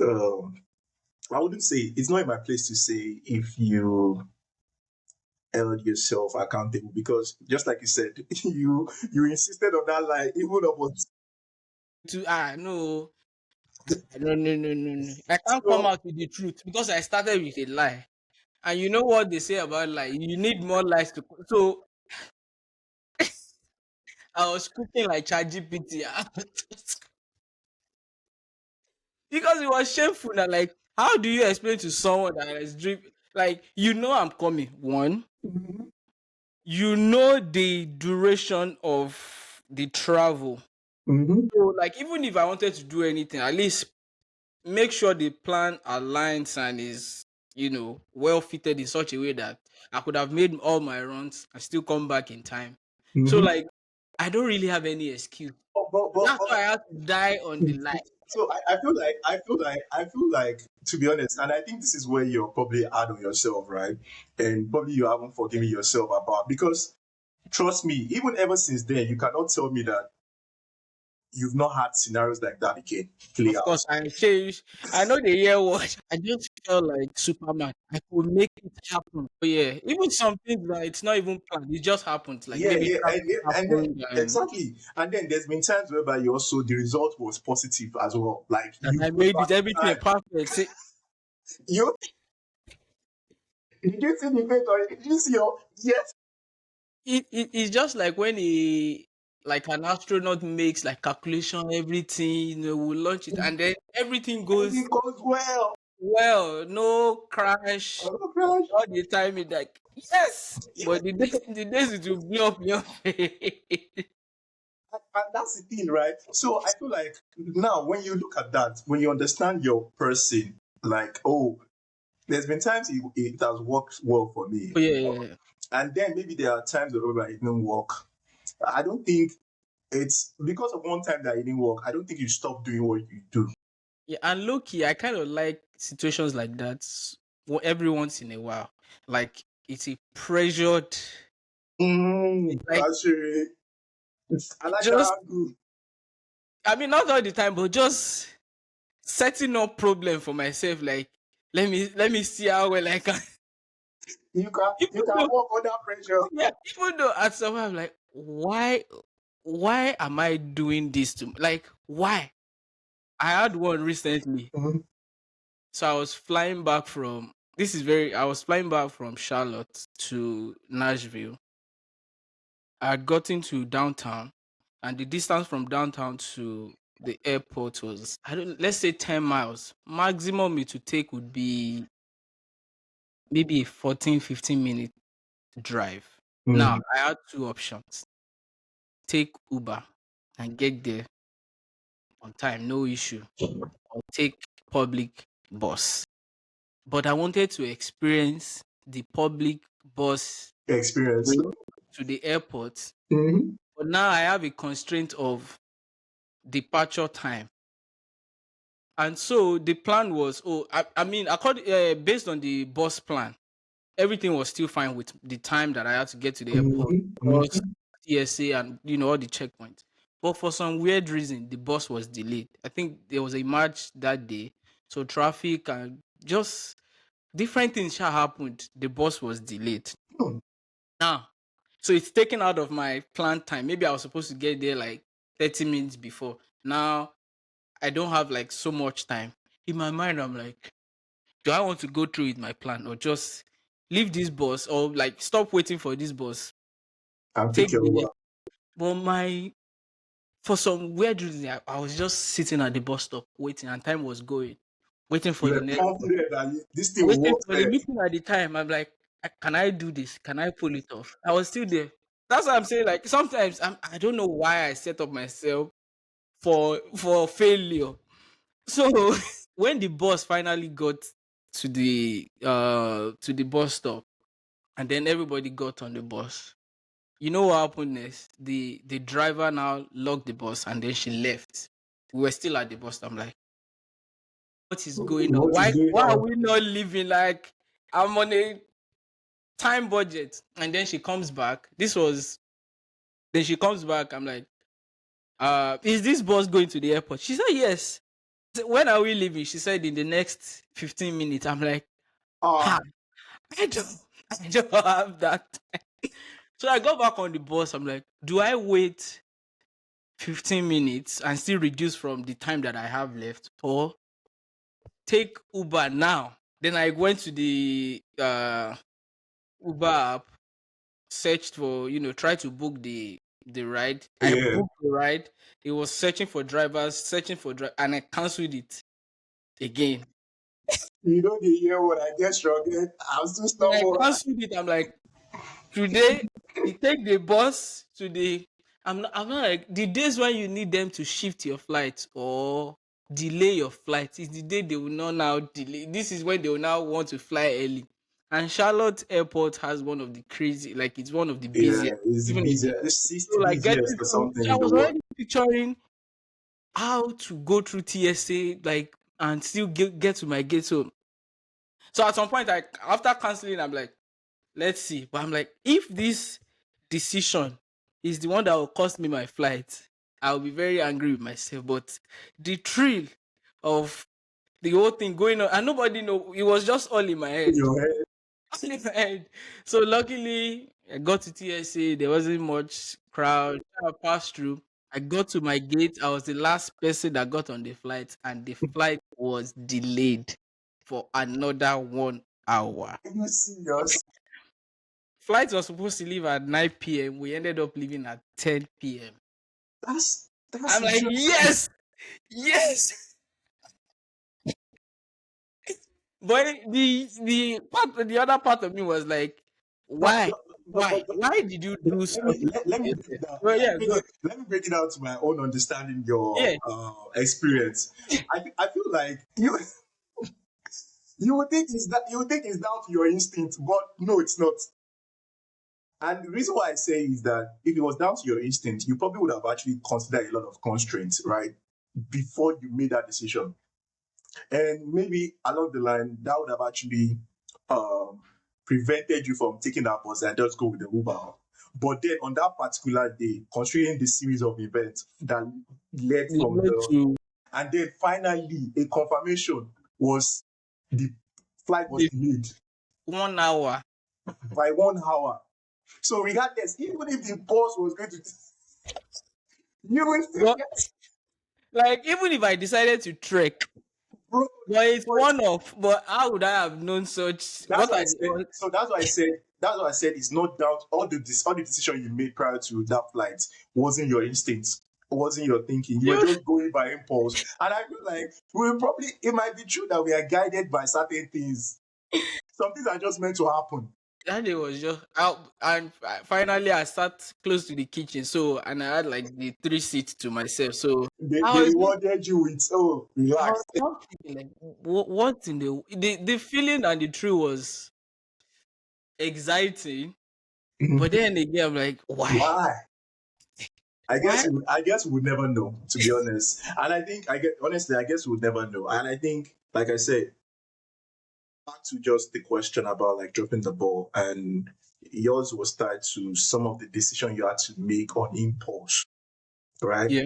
um, I wouldn't say it's not in my place to say if you held yourself accountable, because just like you said, you insisted on that lie even upon.
No, no, no, no, no, no. I can't come
So
out with the truth because I started with a lie. And you know what they say about lie? You need more lies to. So I was cooking like ChatGPT. Because it was shameful. That, like, how do you explain to someone that is drip, like, I'm coming? One,
mhm,
the duration of the travel.
mhm,
So, like, even if I wanted to do anything, at least make sure the plan aligns and is, well fitted in such a way that I could have made all my runs and still come back in time. So,
mhm.
like, I don't really have any excuse.
But
That's why I had to die on the line.
so I feel like, to be honest, and I think this is where you're probably hard on yourself, right? And probably you haven't forgiven yourself about, because trust me, even ever since then, you cannot tell me that you've not had scenarios like that again play
Of
out.
course, I changed. I know the year was. I just felt like Superman. I could make it happen. But yeah, even some things that it's not even planned. It just happens. Like
Yeah,
maybe
yeah,
traffic
and then,
happened and
exactly. And then there's been times whereby you also the result was positive as well. Like
that
you
I
go
made
back
it
in
everything
time.
perfect. See,
You did you see the face, or did you see your yes?
it's just like when like an astronaut makes like calculation, everything, will launch it, and then everything
Everything
goes
goes well.
well, no crash.
Oh gosh.
All the time it's like yes, but the days it will blow up your face.
And that's the thing, right? So I feel like now when you look at that, when you understand your person, like, oh, there's been times it has worked well for me,
Oh yeah, yeah, yeah.
and then maybe there are times where it didn't work. I don't think it's because of one time that it didn't work. I don't think you stop doing what you do.
Yeah, and low key, I kind of like situations like that every once in a while. Like it's a pressured,
Mm,
like
actually. I like
Just,
that angle.
I mean, not all the time, but just setting up problem for myself. Like, let me see how well I can.
You
Even
can
though,
work under pressure.
yeah, even though at some point I'm like, why am I doing this to like why? I had one recently.
Mhm.
So I was flying back from Charlotte to Nashville. I had gotten to downtown, and the distance from downtown to the airport was, I don't, let's say 10 miles. Maximum it would take would be maybe a 14-15 minute drive. Now
Mhm.
I had two options: take Uber and get there on time, no issue, or take public bus. But I wanted to experience the public bus
Experience.
way to the airport.
Mhm.
But now I have a constraint of departure time. And so the plan was, I mean, based on the bus plan, everything was still fine with the time that I had to get to the airport,
Mhm.
bus,
Mhm.
TSA, and all the checkpoints. But for some weird reason, the bus was delayed. I think there was a march that day, so traffic and just different things shall happened. The bus was delayed.
Hmm.
Now, so it's taken out of my planned time. Maybe I was supposed to get there like 30 minutes before. Now I don't have like so much time. In my mind, I'm like, do I want to go through with my plan or just leave this bus or like stop waiting for this bus?
And pick
Take
your
the
Uber.
but my for some weird reason I was just sitting at the bus stop waiting and time was going. Waiting for
You
the
were
next bus.
confident that this thing will
Waiting
work
for the
there.
meeting at the time. I'm like, can I do this? Can I pull it off? I was still there. That's what I'm saying. Like sometimes I don't know why I set up myself for failure. So when the bus finally got to the bus stop and then everybody got on the bus, you know what happened next? The driver now locked the bus and then she left. We were still at the bus. I'm like, what is going on?
What is going
Why are
on?
we not living like I'm on a time budget? And then she comes back. Then she comes back. I'm like, is this bus going to the airport? She said yes. When are we leaving? She said in the next 15 minutes. I'm like,
Ah,
ha, I don't, I don't have that. So I got back on the bus. I'm like, do I wait 15 minutes and still reduce from the time that I have left or take Uber now? Then I went to the Uber app, searched for, try to book the ride. I
yeah.
booked the ride. It was searching for drivers, and I canceled it again.
You know the year when I get strong, I'm still
When I
stubborn.
canceled it, I'm like, today, you take the bus to the. I'm not like the days when you need them to shift your flight or delay your flight is the day they will not now delay. This is when they will now want to fly early. And Charlotte Airport has one of the crazy, like it's one of the
Yeah,
busiest,
it's the
even in the
busiest, the sixth
so like
busiest
getting
or
through.
something
So I
in the
was
world.
already picturing how to go through TSA, like and still get to my gate. So at some point, after canceling, I'm like, let's see. But I'm like, if this decision is the one that will cost me my flight, I'll be very angry with myself. But the thrill of the whole thing going on, and nobody know, it was just all in my
In
head.
your head.
All in my head. So luckily, I got to TSA. There wasn't much crowd. I passed through. I got to my gate. I was the last person that got on the flight, and the flight was delayed for another 1 hour.
Are you serious?
Flight was supposed to leave at 9 p.m. We ended up leaving at 10 p.m.
That's
I'm like,
interesting.
yes, yes. But the other part of me was like,
But,
why? Why did you do such a
let me
thing?
break it down.
Well, yeah, good.
Let me break it down to my own understanding your
Yeah.
experience. I feel like you would think it's down to your instinct, but no, it's not. And the reason why I say is that if it was down to your instinct, you probably would have actually considered a lot of constraints, right? Before you made that decision. And maybe along the line, that would have actually um, prevented you from taking that bus and just go with the Uber. But then on that particular day, considering the series of events that led from
Led
the,
to
and then finally a confirmation was the flight was
the
delayed
1 hour.
by 1 hour. So regardless, even if the boss was going to, you will still
But
get,
like, even if I decided to trek,
bro.
but it's
But
one off. But how would I have known such?
that's
What
why I
are the
said. So that's why I said. That's why I said it's not doubt. All the decision you made prior to that flight wasn't your instincts, wasn't your thinking. You were
you?
just going by impulse. And I feel like we will probably. It might be true that we are guided by certain things. Some things are just meant to happen.
That day was just out, and finally I sat close to the kitchen. So, and I had like the 3 seats to myself. So
They
I was just,
rewarded you with
I was
relax.
just thinking like, what in the feeling and the truth was exciting. But then again, I'm like, why?
Why?
Why?
I guess we would never know, to be honest. And I think I get honestly, I guess we would never know. And I think, like I said, back to just the question about like dropping the ball, and yours was tied to some of the decision you had to make on impulse, right?
Yeah.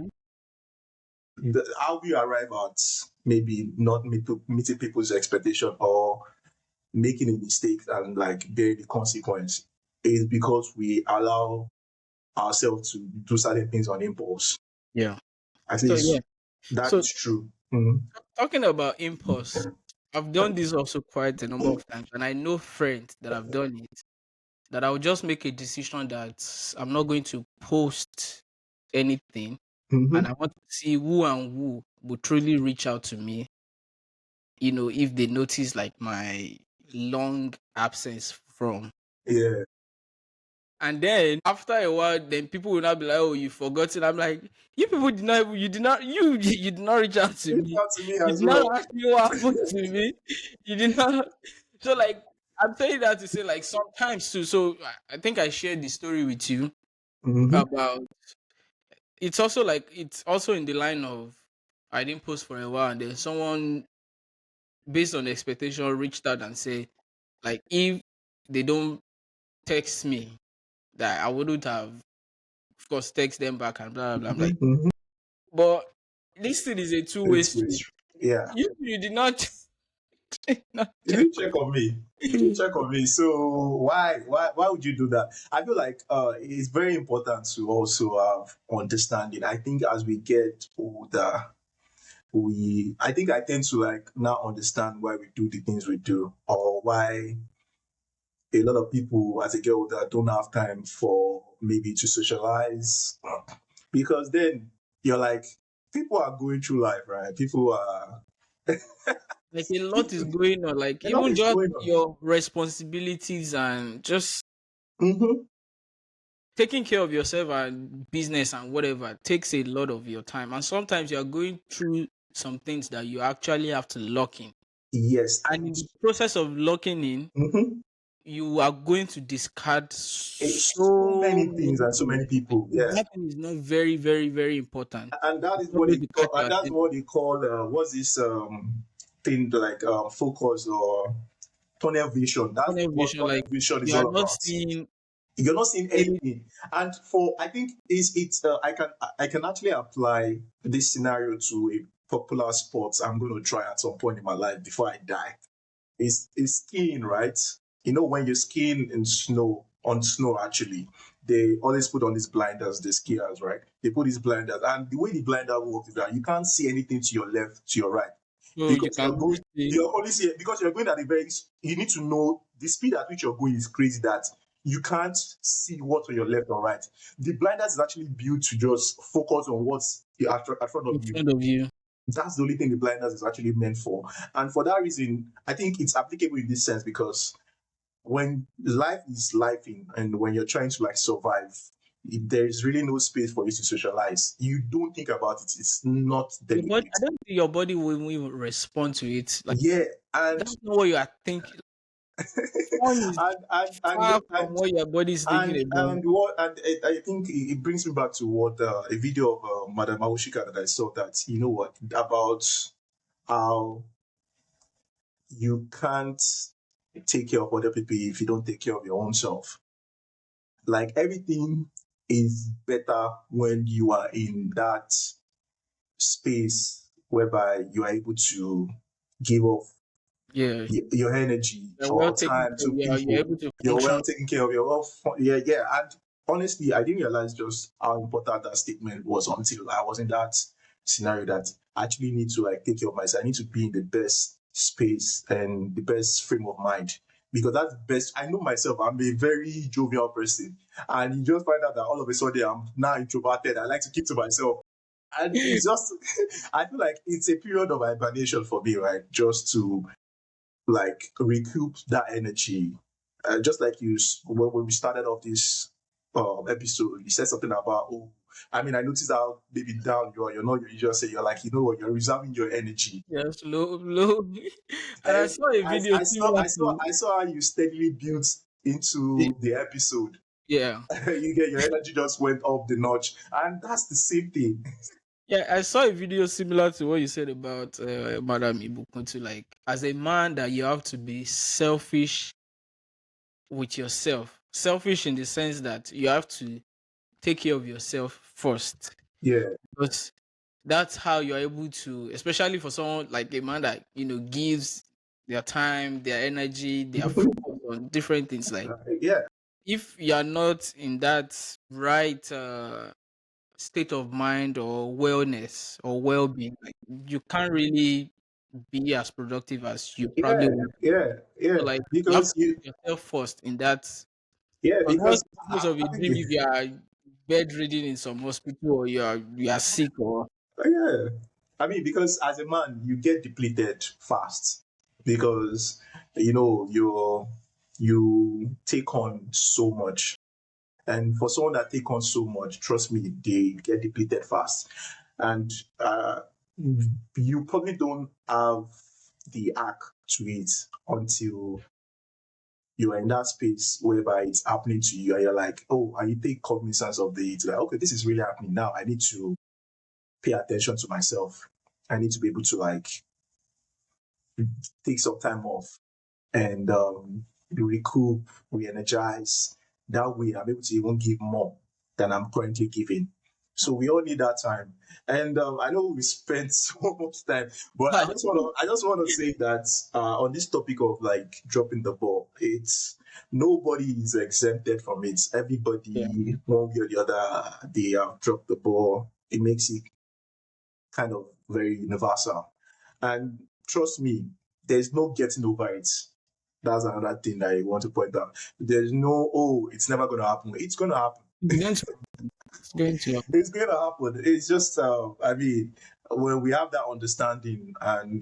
How we arrive at maybe not meeting people's expectation or making a mistake and like bear the consequence is because we allow ourselves to do certain things on impulse.
Yeah.
At
So yeah.
least that
So
is true. Mhm.
talking about impulse, I've done this also quite a number of times, and I know friends that have done it. That I'll just make a decision that I'm not going to post anything, and
Mhm.
I want to see who and who will truly reach out to me. If they notice like my long absence from.
Yeah.
And then after a while, then people will not be like, "Oh, you forgotten." I'm like, "You people did not, you did not, you did not reach out to
Reach
me.
out to me
You
as
did not
well.
ask me what happened to me. You did not." So like, I'm saying that to say like sometimes too. So I think I shared the story with you
Mhm.
about. It's also in the line of I didn't post for a while, and then someone based on expectation reached out and say like if they don't text me that I wouldn't have of course text them back and blah blah blah. I'm like,
Mhm. Mhm.
but this thing is a two-way
It's
street.
yeah.
You did not, not
You
check.
didn't check on me. You didn't check on me. So why would you do that? I feel like it's very important to also have understanding. I think as we get older, we I think I tend to like now understand why we do the things we do, or why a lot of people as they get older don't have time for maybe to socialize. Because then you're like, people are going through life, right? People are
Like a lot is going on. Like
a lot
even
is
just
going on.
your responsibilities and just
Hmm.
taking care of yourself and business and whatever takes a lot of your time. And sometimes you are going through some things that you actually have to lock in.
Yes,
And
and
in the process of locking in,
mhm.
you are going to discard
It's so
so
many things
many
and so
things.
many people.
If
Yeah,
that thing is not very, very, very important,
and that
it's
is
not
what
going
they
to
call.
catch your
And that's
attention.
what they call. What's this thing like focus or tunnel vision? That's
Tunnel
what
vision, like
tunnel vision is
you are
all
not
about.
seeing
You're not seeing
any
anything. And for I think is it's I can actually apply this scenario to a popular sport I'm going to try at some point in my life before I die. Is skiing, right? You know, when you're skiing in snow, on snow actually, they always put on these blinders, the skiers, right? They put these blinders, and the way the blinder works is that you can't see anything to your left, to your right,
so you
because
can only see
you're only see because you're going at a very, you need to know the speed at which you're going is crazy that you can't see what's on your left or right. The blinders is actually built to just focus on what's at front
in
of you.
front of you.
That's the only thing the blinders is actually meant for. And for that reason, I think it's applicable in this sense because when life is lifing and when you're trying to like survive, there is really no space for you to socialize. You don't think about it. It's not
Your body, I
delicate.
don't think your body will even respond to it. Like
Yeah, and
that's not what you are thinking. Fun is
and and and
far from
and
what your body is thinking about.
and what and I think it brings me back to what a video of Madam Awushika that I saw, that you know what about how you can't take care of other people if you don't take care of your own self. like everything is better when you are in that space whereby you are able to give off
Yeah.
your energy
You're well
or
taken
time
care
to
of. You're
people.
able to
You're
function.
well taken care of. You're well, yeah, yeah. And honestly, I didn't realize just how important that statement was until I was in that scenario that I actually need to like take care of myself. I need to be in the best space and the best frame of mind because that's the best. I know myself. I'm a very jovial person, and you just find out that all of a sudden I'm now introverted. I like to keep to myself. And it's just, I feel like it's a period of hibernation for me, right? Just to like recoup that energy. Just like when we started off this episode, you said something about, oh, I mean, I noticed how maybe down you are. You're not your usual say. You're like, you know what? You're reserving your energy.
Yes, low, low. And I
And
saw a video similar to
I saw how you steadily built into the episode.
yeah.
You get your energy just went up the notch, and that's the same thing.
Yeah, I saw a video similar to what you said about Madam Ibukuntu. Like, as a man, that you have to be selfish with yourself. Selfish in the sense that you have to take care of yourself first.
Yeah,
Because that's how you're able to, especially for someone like a man that, gives their time, their energy, their focus on different things. Like,
yeah,
if you're not in that right state of mind or wellness or well-being, like, you can't really be as productive as you
yeah,
probably want.
yeah,
So,
yeah.
like, you have to
Because you,
put yourself first in that.
yeah,
Because
because
most of it, maybe if you are bedridden in some hospital or you are sick or
yeah, I mean, because as a man, you get depleted fast because you take on so much, and for someone that take on so much, trust me, they get depleted fast, and you probably don't have the arc to it until you are in that space whereby it's happening to you, and you're like, oh, and you take cognizance of it's like, okay, this is really happening now. I need to pay attention to myself. I need to be able to like take some time off and recoup, re-energize. That way, I'm able to even give more than I'm currently giving. So we all need that time. And I know we spent so much time, but I just want to say that on this topic of like dropping the ball, it's nobody is exempted from it.
yeah.
Everybody, one way or the other, they have dropped the ball. It makes it kind of very universal. And trust me, there's no getting over it. That's another thing that I want to point out. There's no, oh, it's never going to happen. It's going to happen.
It's going to it's going to
It's going to happen. It's just, I mean, when we have that understanding and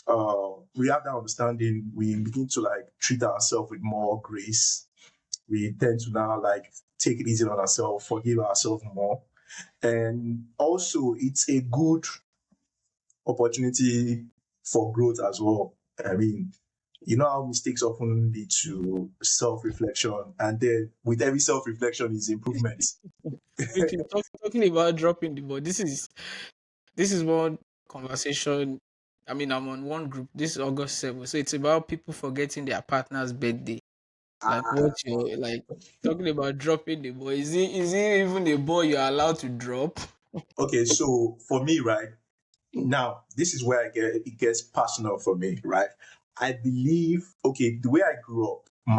we have that understanding, we begin to like treat ourselves with more grace. We tend to now like take it easy on ourselves, forgive ourselves more. And also, it's a good opportunity for growth as well. I mean, you know how mistakes often lead to self-reflection, and then with every self-reflection is improvement.
Wait, talking about dropping the ball. This is one conversation. I mean, I'm on one group. This is August 7th. So it's about people forgetting their partner's birthday. Like, what you're like talking about dropping the ball. Is it even a ball you're allowed to drop?
Okay, so for me, right now, this is where it gets personal for me, right? I believe, okay, the way I grew up,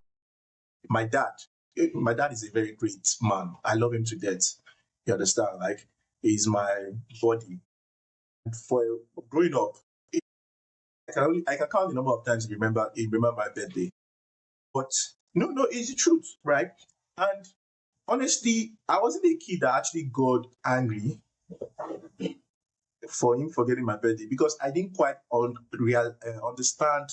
my dad, my dad is a very great man. I love him to death. You understand? Like, he's my body. For growing up, I can count the number of times he remember my birthday. But no, no, it's the truth, right? And honestly, I wasn't a kid that actually got angry for him forgetting my birthday because I didn't quite understand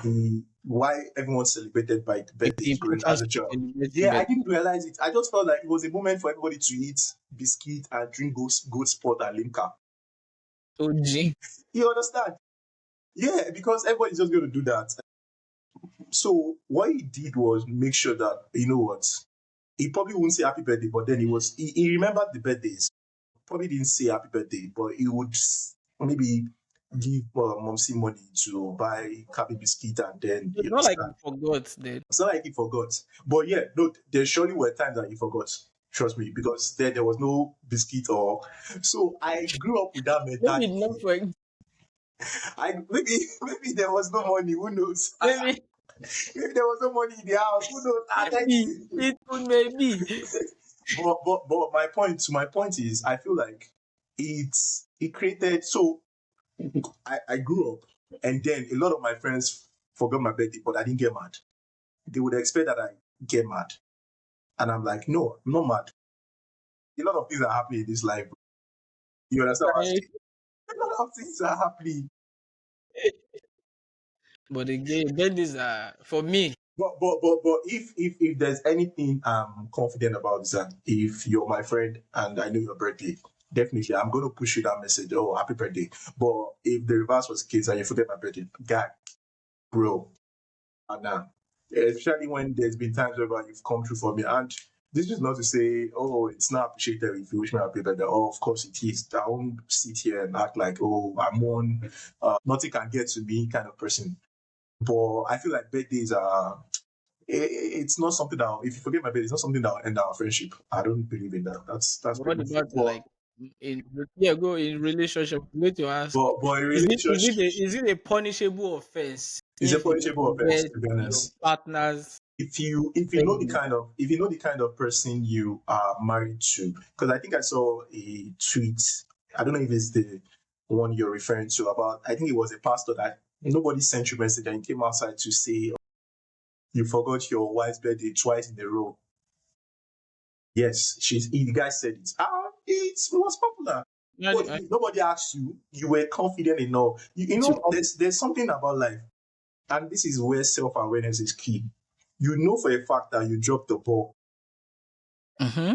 the why everyone celebrated by
Like, the
birthdays growing as
importance
a
of
child.
celebrating
Yeah, I
birthday.
didn't realize it. I just felt like it was a moment for everybody to eat biscuit and drink goat sport and limca.
So, G.
You understand? Yeah, because everybody's just going to do that. So what he did was make sure that you know what he probably wouldn't say happy birthday, but then he remembered the birthdays. Probably didn't say happy birthday, but he would maybe give Momsy money to buy Kabi biscuit, and then
It's
you
not like you
understand.
forgot then.
It's not like he forgot, but yeah, no, there surely were times that he forgot. Trust me, because there was no biscuit or so. I grew up with that
Maybe
mentality.
not for
I maybe maybe there was no money. Who knows?
maybe
Maybe there was no money in the house. Who knows? I thank
maybe
you.
it could maybe.
But my point is, I feel like it created. So I grew up, and then a lot of my friends forgot my birthday, but I didn't get mad. They would expect that I get mad, and I'm like, no, I'm not mad. A lot of things are happening in this life. You understand what I'm
Like,
saying? A lot of things are happening.
but again, birthdays are for me.
But if there's anything I'm confident about is that if you're my friend and I know your birthday, definitely I'm gonna push you that message. Oh, happy birthday! But if the reverse was the case and you forget my birthday, guy, bro, and especially when there's been times where you've come through for me, and this is not to say, oh, it's not appreciated if you wish me happy birthday. Oh, of course it is. I won't sit here and act like, oh, I'm one, nothing can get to me kind of person. But I feel like birthdays are it's not something that if you forget my birthday, it's not something that will end our friendship. I don't believe in that. That's
What
pretty much it.
about like in yeah, go in relationship? I'm going to ask,
But in relationship,
is it a punishable offense
it's a
if you
punishable offense,
forget
to be
your
honest.
partner's
If you know the
birthday?
kind of person you are married to, because I think I saw a tweet. I don't know if it's the one you're referring to about. I think it was a pastor that nobody sent you a message and he came outside to say you forgot your wife's birthday twice in a row. Yes, the guy said it. It was popular. Nobody asked you. You were confident enough. You
To
know, there's something about life, and this is where self awareness is key. You know for a fact that you dropped the ball
mm-hmm.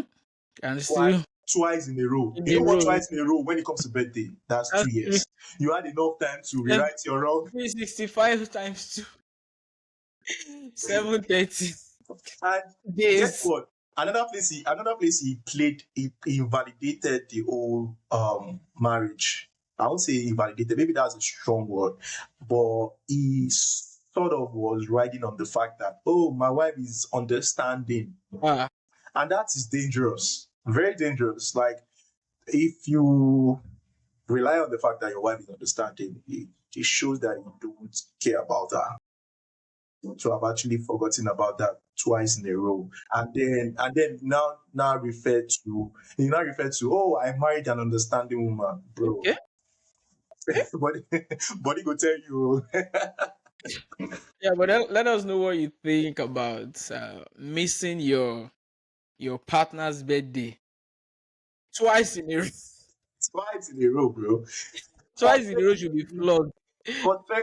And
twice,
still
twice in a row.
in
You
the
know what?
row.
Twice in a row when it comes to birthday, that's
That's
2 years. You had enough time to
seven,
rewrite your wrong.
365 times 2, 730
And guess
days.
what? Another place he played, he invalidated the whole marriage. I won't say invalidated, maybe that's a strong word, but he sort of was riding on the fact that, oh, my wife is understanding.
Ah,
And that is dangerous. Very dangerous. Like if you rely on the fact that your wife is understanding, it shows that you don't care about her. So I've actually forgotten about that twice in a row. And then now refer to, oh, I married an understanding woman, bro.
okay.
Body body go tell you.
Yeah, but let us know what you think about missing your partner's birthday twice in a row.
Twice in a row, bro.
Twice in a row should be flogged.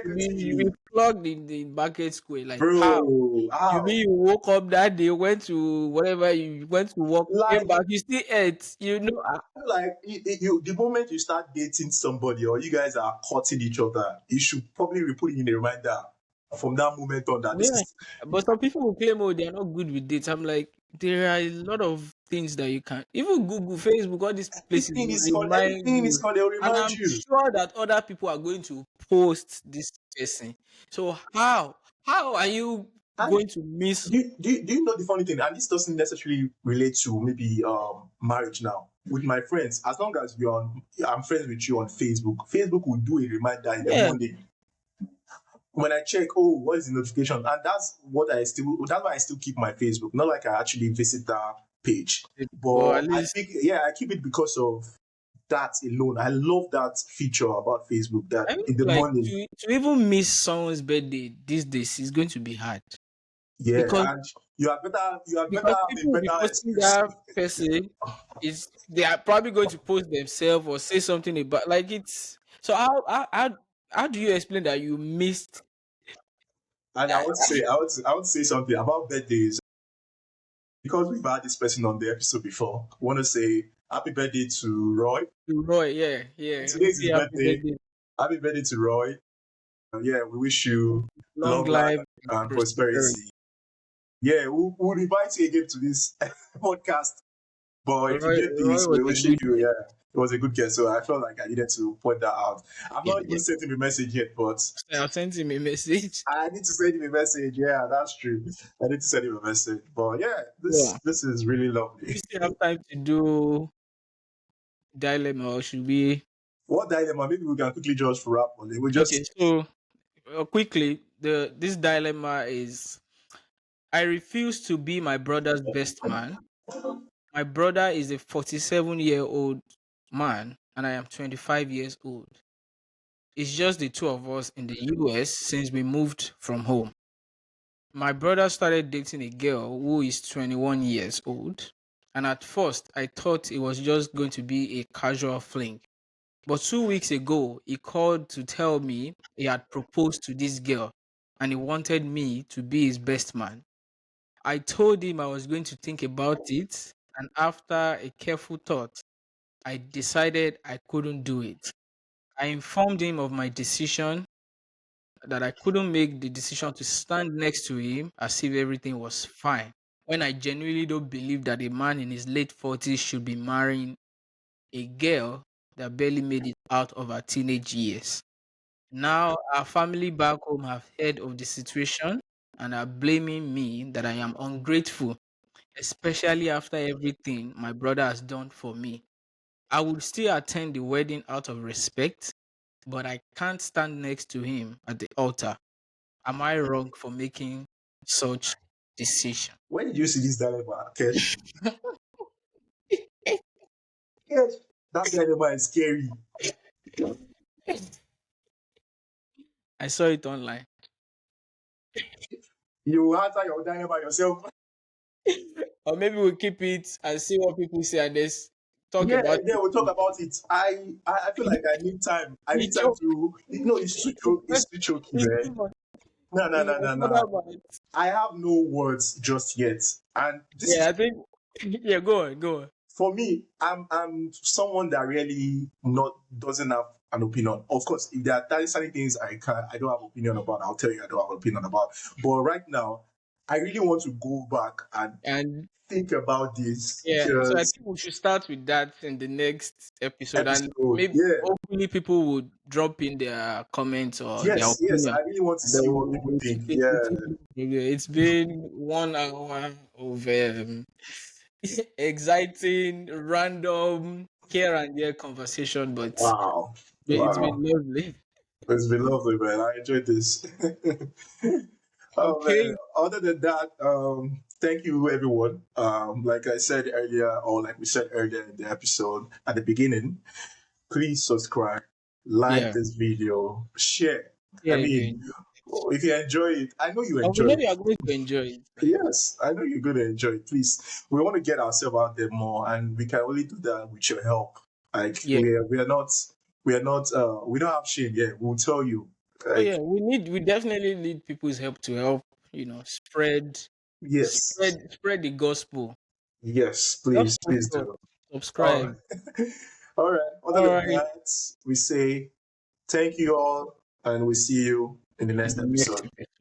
You be
Consecutively,
flogged in the market square. Like how?
bro.
You mean
How?
you woke up that day, went to whatever you went to work, came
Like
back, you still ate.
like the moment you start dating somebody or you guys are courting each other, you should probably put it in a reminder from that moment on that this
Yeah.
is
But some people will claim, oh, they're not good with dates. I'm like, there are a lot of things that you can even Google, Facebook, all these places will remind
everything is
you.
called, they'll
And
remind
I'm
you.
sure that other people are going to post this person. So how are you
And
going to miss?
do you know the funny thing? And this doesn't necessarily relate to maybe marriage now. With my friends, as long as I'm friends with you on Facebook. Facebook will do a reminder in the
Yeah,
morning when I check, oh, what is the notification? And that's why I still keep my Facebook. Not like I actually visit that page.
but
But
at least
I keep it because of that alone. I love that feature about Facebook that
I feel
in the
like
morning,
to even miss someone's birthday these days is going to be hard
yeah,
because
and you had better have a
people will be
better
posting
excuse.
that person is they are probably going to post themselves or say something about like it's so how do you explain that you missed
And I want to say something about birthdays because we've had this person on the episode before. I want to say happy birthday to Roy.
to Roy? Yeah,
Today's
say
his
happy
birthday.
birthday,
Happy birthday to Roy. Yeah, we wish you
long
long life
life and
and
prosperity.
prosperity. Yeah, we'll invite you again to this podcast. But if you get
Roy
this,
was
we're
a
wishing
good
you,
guy.
yeah. It was a good guess. So I felt like I needed to point that out. I'm
Yeah,
not even
yeah.
sent him a message yet, but
I sent him a message.
I need to send him a message. Yeah, that's true. I need to send him a message. But yeah,
Yeah.
this is really
Do we
lovely.
still have time to do dilemma, or should we?
What dilemma? Maybe we can quickly just wrap on it. We
Okay,
just
so quickly, the this dilemma is: I refuse to be my brother's best man. My brother is a 47-year-old man, and I am 25 years old. It's just the two of us in the US since we moved from home. My brother started dating a girl who is 21 years old, and at first I thought it was just going to be a casual fling. But 2 weeks ago, he called to tell me he had proposed to this girl and he wanted me to be his best man. I told him I was going to think about it, and after a careful thought, I decided I couldn't do it. I informed him of my decision, that I couldn't make the decision to stand next to him as if everything was fine. When I genuinely don't believe that a man in his late 40s should be marrying a girl that barely made it out of her teenage years. Now, our family back home have heard of the situation and are blaming me that I am ungrateful, especially after everything my brother has done for me. I would still attend the wedding out of respect, but I can't stand next to him at the altar. Am I wrong for making such decision?
when did you see this dilemma, Kesh? Kesh, that dilemma is scary.
I saw it online.
You answer your dilemma yourself.
Or maybe we'll keep it and see what people say and just talk
Yeah,
about
and then we'll talk about it. I feel like I need time. I need time
it.
to. No, it's too it's too choky,
It's
man.
too much.
No, no,
It's
no,
my
no, no.
father man.
I have no words just yet, and this
Yeah,
is
I think. Yeah, go on, go on.
for me. I'm someone that really not doesn't have an opinion. Of course, if there are certain things I don't have opinion about, I'll tell you I don't have opinion about. But right now, I really want to go back and
And
think about this
yeah, so I
just
think we should start with that in the next episode, and
episode.
maybe
Yeah.
hopefully people would drop in their comments or their
Yes, yes.
opinion.
I really want to
And then
see what people
we'll
think.
take it.
Yeah.
We'll take it. Yeah, it's been 1 hour of exciting, random, here and there conversation, but
Wow.
it's been
Wow.
lovely.
It's been lovely, man. I enjoyed this. Oh man.
Okay.
Other than that, thank you everyone. Like I said earlier, or like we said earlier in the episode at the beginning, please subscribe, like
Yeah.
this video, share.
Yeah.
I
If you
mean,
enjoy.
if you enjoy it, I know you
And we
enjoy
know
it.
you are going to enjoy it.
Yes, I know you're going to enjoy it. Please, we want to get ourselves out there more, and we can only do that with your help. Like
Yeah.
we don't have shame. Yeah, we'll tell you.
Oh
Like
yeah, we definitely need people's help to help, spread
yes,
spread the gospel.
yes,
Just
please
follow us,
do. Oh,
subscribe.
all right. Other
All
than
right.
that, we say thank you all, and we see you in the
In
next
the next
episode.
episode.